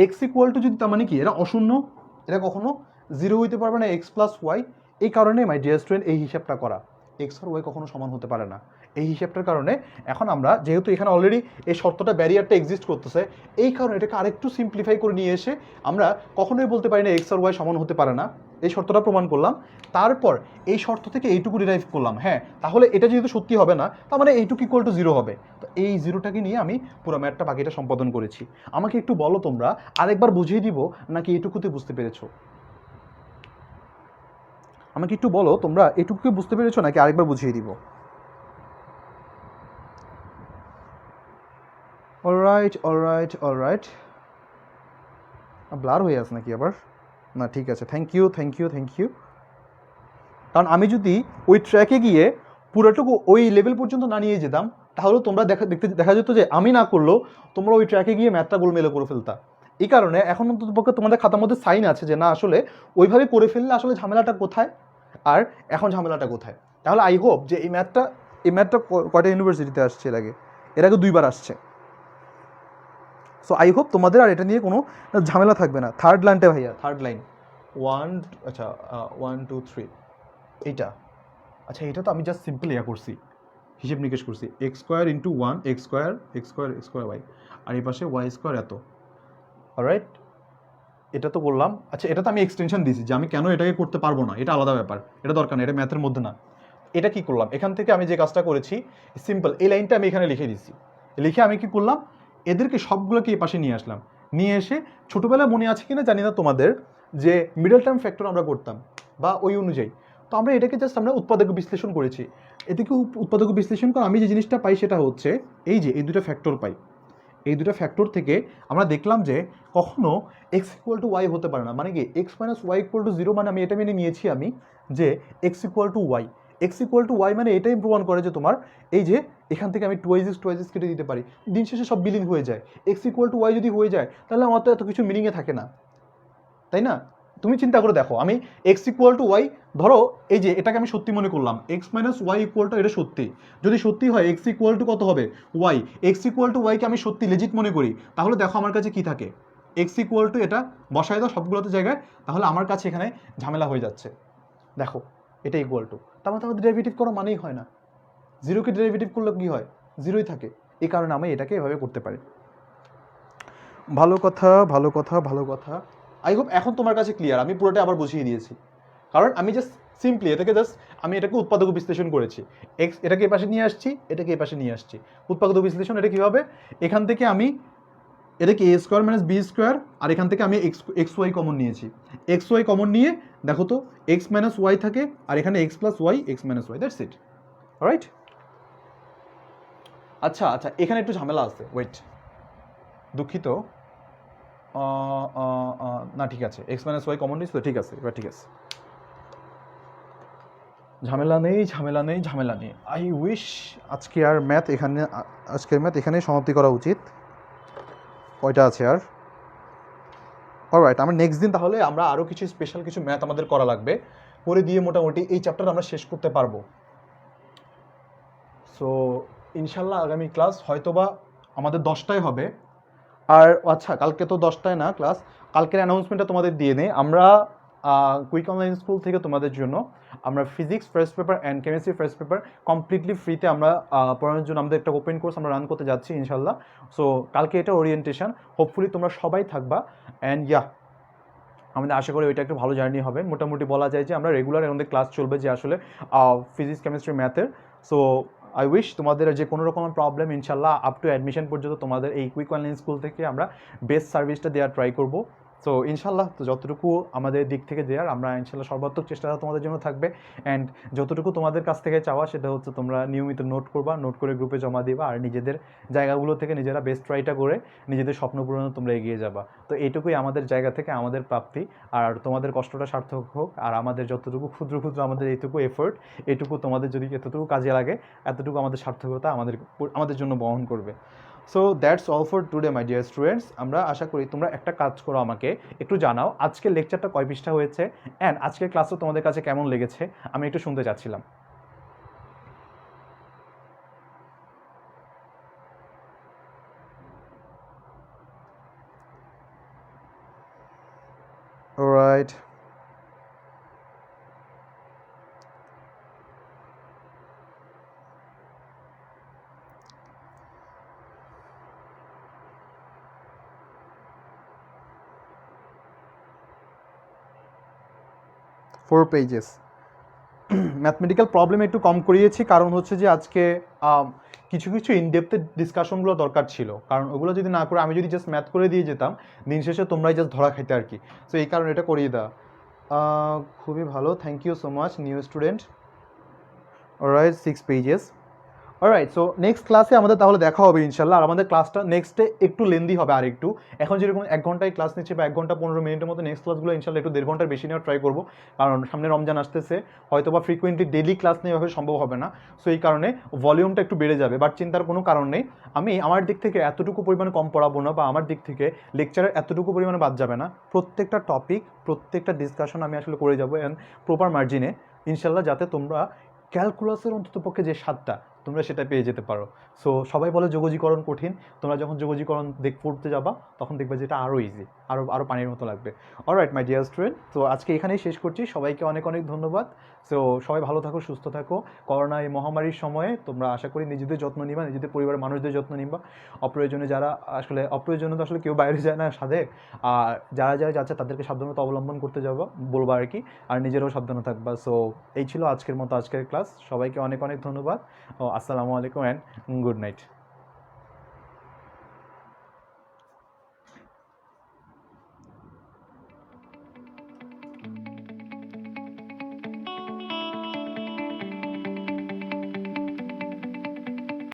এক্স ইকুয়াল টু যদি, তার মানে কি এটা অশূন্য, এটা কখনো 0 হইতে পারবে না, এক্স প্লাস ওয়াই। এই কারণে মাই ডিয়ার স্টুডেন্ট এই হিসাবটা করা, এক্স আর ওয়াই কখনো সমান হতে পারে না। এই হিসাবটার কারণে এখন আমরা, যেহেতু এখানে অলরেডি এই শর্তটা ব্যারিয়ারটা এক্সিস্ট করতেছে, এই কারণে এটাকে আরেকটু সিম্পলিফাই করে নিয়ে এসে আমরা কখনোই বলতে পারি না এক্স আর ওয়াই সমান হতে পারে না। এই শর্তটা প্রমাণ করলাম, তারপর এই শর্ত থেকে এইটুকু ডিরাইভ করলাম। হ্যাঁ, তাহলে এটা যেহেতু সত্যি হবে না, তার মানে এইটুকু ইকুয়াল টু 0 হবে। তো এই 0টাকে নিয়ে আমি পুরো ম্যাথটা বাকিটা সম্পাদন করেছি। আমাকে একটু বলো তোমরা, আরেকবার বুঝিয়ে দিব নাকি এইটুকুতে বুঝতে পেরেছো? আমাকে একটু বলো তোমরা, এটুকুকে বুঝতে পেরেছো নাকি আরেকবার বুঝিয়ে দিব? অলরাইট, ব্লার হয়ে আছে নাকি আবার? না, ঠিক আছে, থ্যাংক ইউ। কারণ আমি যদি ওই ট্র্যাকে গিয়ে পুরোটুকু ওই লেভেল পর্যন্ত না নিয়ে যেতাম, তাহলে তোমরা দেখা যেত যে আমি না করলেও তোমরা ওই ট্র্যাকে গিয়ে ম্যাথটা গোলমেলে করে ফেলতা। এই কারণে এখন অন্ততপক্ষে তোমাদের খাতার মধ্যে সাইন আছে যে না, আসলে ওইভাবে করে ফেললে আসলে ঝামেলাটা কোথায়, আর এখন ঝামেলাটা কোথায়। তাহলে আই হোপ যে এই ম্যাথটা কয়টা ইউনিভার্সিটিতে আসছে এর আগে 2বার আসছে। সো আই হোপ তোমাদের আর এটা নিয়ে কোনো ঝামেলা থাকবে না। থার্ড লাইনটা ভাইয়া, থার্ড লাইন 1, আচ্ছা 1 2 3 এইটা, আচ্ছা এটা তো আমি জাস্ট সিম্পল ইয়া করছি, হিসেব নিকেশ করছি, X square into 1 X square X square X square Y, আর এই পাশে ওয়াই স্কোয়ার এত। অলরাইট, এটা তো বললাম। আচ্ছা এটা তো আমি এক্সটেনশন দিয়েছি যে আমি কেন এটাকে করতে পারবো না, এটা আলাদা ব্যাপার, এটা দরকার না, এটা ম্যাথের মধ্যে না। এটা কি করলাম, এখান থেকে আমি যে কাজটা করেছি সিম্পল, এই লাইনটা আমি এখানে লিখে দিচ্ছি, লিখে আমি কি করলাম, এদেরকে সবগুলোকে এই পাশে নিয়ে আসলাম, নিয়ে এসে ছোটোবেলায় মনে আছে কিনা জানি না তোমাদের, যে মিডল টার্ম ফ্যাক্টর আমরা করতাম বা ওই অনুযায়ী, তো আমরা এটাকে জাস্ট আমরা উৎপাদক বিশ্লেষণ করেছি। এদিকে উৎপাদক বিশ্লেষণ করে আমি যে জিনিসটা পাই সেটা হচ্ছে এই যে এই দুটো ফ্যাক্টর পাই, এই দুটো ফ্যাক্টর থেকে আমরা দেখলাম যে কখনো এক্স ইকুয়াল টু ওয়াই হতে পারে না, মানে কি x minus Y equal to zero, মানে আমি এটা মেনে নিয়েছি আমি যে x equal to y, x equal to y মানে এটাই প্রমাণ করে যে তোমার এই যে এখান থেকে আমি টুয়াইজ কেটে দিতে পারি, দিন শেষে সব বিলীন হয়ে যায়। এক্স ইকুয়াল টু ওয়াই যদি হয়ে যায় তাহলে আমার তো এত কিছু মিনিংয়ে থাকে না, তাই না? তুমি চিন্তা করে দেখো, আমি এক্স ইকুয়াল টু ওয়াই, ধরো এই যে এটাকে আমি সত্যি মনে করলাম, x minus Y equal to, এটা সত্যি, যদি সত্যি হয় এক্স ইকুয়াল টু কত হবে ওয়াই, এক্স ইকুয়াল টু ওয়াইকে আমি সত্যি লেজিট মনে করি, তাহলে দেখো আমার কাছে কি থাকে, এক্স ইকুয়াল টু এটা বসায় দাও সবগুলোতে জায়গায়, তাহলে আমার কাছে এখানে ঝামেলা হয়ে যাচ্ছে। দেখো এটা ইকুয়াল টু, তার মানে আমাদের ডেরিভেটিভ করা মানেই হয় না, জিরোকে ডেরিভেটিভ করলে কি হয়, জিরোই থাকে, এই কারণে আমি এটাকে এভাবে করতে পারি। ভালো কথা ভালো কথা ভালো কথা, আই হোপ এখন তোমার কাছে ক্লিয়ার, আমি পুরোটা আবার বুঝিয়ে দিয়েছি, কারণ আমি জাস্ট সিম্পলি এটাকে জাস্ট আমি এটাকে উৎপাদক বিশ্লেষণ করেছি, এক্স এটাকে এই পাশে নিয়ে আসছি, এটাকে এই পাশে নিয়ে আসছি, উৎপাদক বিশ্লেষণ। এটা কীভাবে, এখান থেকে আমি এটাকে a square minus b square, আর এখান থেকে আমি এক্স ওয়াই কমন নিয়েছি, এক্স ওয়াই কমন নিয়ে দেখো তো এক্স মাইনাস ওয়াই থাকে, আর এখানে x plus Y, x minus y, that's it, right. আচ্ছা আচ্ছা এখানে একটু ঝামেলা আছে, ওয়েট, দুঃখিত, না ঠিক আছে, এক্স মাইনাস ওয়াই কমন নিয়েছি তো, ঠিক আছে এবার ঠিক আছে, ঝামেলা নেই ঝামেলা নেই ঝামেলা নেই। আই উইশ আজকের ম্যাথ এখানে সমাপ্তি করা উচিত। কয়টা আছে আর, অলরাইট, আমরা নেক্সট দিন তাহলে আমরা আরও কিছু স্পেশাল কিছু ম্যাথ আমাদের করা লাগবে, করে দিয়ে মোটামুটি এই চ্যাপ্টার আমরা শেষ করতে পারবো। সো ইনশাল্লাহ আগামী ক্লাস হয়তোবা আমাদের 10টায় হবে। আর আচ্ছা কালকে তো 10টায় না ক্লাস, কালকের অ্যানাউন্সমেন্টটা তোমাদের দিয়ে নেই, আমরা কুইক অনলাইন স্কুল থেকে তোমাদের জন্য আমরা physics first paper and chemistry first paper completely ফ্রিতে আমরা পড়ানোর জন্য আমাদের একটা ওপেন কোর্স আমরা রান করতে যাচ্ছি ইনশাল্লাহ। সো কালকে এটা ওরিয়েন্টেশন, হোপফুলি তোমরা সবাই থাকবা, অ্যান্ড আমাদের আশা করি ওইটা একটু ভালো জার্নি হবে। মোটামুটি বলা যায় যে আমরা রেগুলার আমাদের ক্লাস চলবে যে আসলে ফিজিক্স কেমিস্ট্রি ম্যাথের। সো আই উইশ তোমাদের যে কোনো রকম প্রবলেম ইনশাল্লাহ আপ টু অ্যাডমিশন পর্যন্ত তোমাদের এই কুইক অনলাইন স্কুল থেকে আমরা বেস্ট সার্ভিসটা দেওয়ার ট্রাই করবো। সো ইনশাল্লাহ তো যতটুকু আমাদের দিক থেকে দেওয়ার আমরা ইনশাল্লাহ সর্বাত্মক চেষ্টা তোমাদের জন্য থাকবে, অ্যান্ড যতটুকু তোমাদের কাছ থেকে চাওয়া সেটা হচ্ছে তোমরা নিয়মিত নোট করবা, নোট করে গ্রুপে জমা দিবা, আর নিজেদের জায়গাগুলো থেকে নিজেরা বেস্ট ট্রাইটা করে নিজেদের স্বপ্ন পূরণে তোমরা এগিয়ে যাবা। তো এইটুকুই আমাদের জায়গা থেকে আমাদের প্রাপ্তি, আর তোমাদের কষ্টটা সার্থক হোক, আর আমাদের যতটুকু ক্ষুদ্র ক্ষুদ্র আমাদের এইটুকু এফোর্ট, এইটুকু তোমাদের যদি এতটুকু কাজে লাগে, এতটুকু আমাদের সার্থকতা আমাদের জন্য বহন করবে। So that's all for today my dear students. আমরা আশা করি তোমরা একটা কাজ করো, আমাকে একটু জানাও আজকের লেকচারটা কয় পৃষ্ঠা হয়েছে, অ্যান্ড আজকের ক্লাসও তোমাদের কাছে কেমন লেগেছে, আমি একটু শুনতে চাচ্ছিলাম। Alright, 4 pages. ম্যাথমেটিক্যাল প্রবলেম একটু কম করিয়েছি, কারণ হচ্ছে যে আজকে কিছু কিছু ইনডেপথে ডিসকাশনগুলো দরকার ছিল, কারণ ওগুলো যদি না করে আমি যদি জাস্ট ম্যাথ করে দিয়ে যেতাম, দিন শেষে তোমরাই জাস্ট ধরা খাইতে আর কি। সো এই কারণে এটা করিয়ে দেওয়া। খুবই ভালো, thank you so much new student. Alright 6 pages. Alright, so next ক্লাসে আমাদের তাহলে দেখা হবে ইনশাল্লাহ। আর আমাদের ক্লাসটা নেক্সটে একটু লেন্দি হবে, আর একটু এখন যেরকম 1 ঘন্টায় ক্লাস নিচ্ছে বা 1 ঘন্টা 15 মিনিটের মতো, নেক্সট ক্লাসগুলো ইনশাল্লাহ একটু 1.5 ঘন্টার বেশি নেওয়ার ট্রাই করবো, কারণ সামনে রমজান আসতেছে, হয়তো বা ফ্রিকুয়েন্টলি ডেলি ক্লাস নেওয়া সম্ভব হবে না। সো এই কারণে ভলিউমটা একটু বেড়ে যাবে, বাট চিন্তার কোনো কারণ নেই, আমি আমার দিক থেকে এতটুকু পরিমাণে কম পড়াবো না, বা আমার দিক থেকে লেকচারের এতটুকু পরিমাণে বাদ যাবে না। প্রত্যেকটা টপিক, প্রত্যেকটা ডিসকাশন আমি আসলে করে যাবো, অ্যান্ড প্রপার মার্জিনে ইনশাল্লাহ, যাতে তোমরা ক্যালকুলাসের অন্ততপক্ষে যে 7টা তোমরা সেটা পেয়ে যেতে পারো। সো সবাই বলে যোগজীকরণ কঠিন, তোমরা যখন যোগজীকরণ পড়তে যাবা তখন দেখবে যে এটা আরও ইজি, আরও পানির মতো লাগবে। অলরাইট মাই ডিয়ার স্টুডেন্ট, তো আজকে এখানেই শেষ করছি। সবাইকে অনেক অনেক ধন্যবাদ। সো সবাই ভালো থাকো, সুস্থ থাকো। করোনা এই মহামারীর সময়ে তোমরা আশা করি নিজেদের যত্ন নিবা, নিজেদের পরিবারের মানুষদের যত্ন নিবা। অপ্রয়োজনে যারা আসলে অপ্রয়োজনে তো আসলে কেউ বাইরে যায় না সাধে, আর যারা যারা যাচ্ছে তাদেরকে সাবধানতা অবলম্বন করতে যাবো বলবো আর কি, আর নিজেরাও সাবধানে থাকবা। সো এই ছিল আজকের মতো আজকের ক্লাস। সবাইকে অনেক অনেক ধন্যবাদ ও আসসালামু আলাইকুম অ্যান্ড গুড নাইট।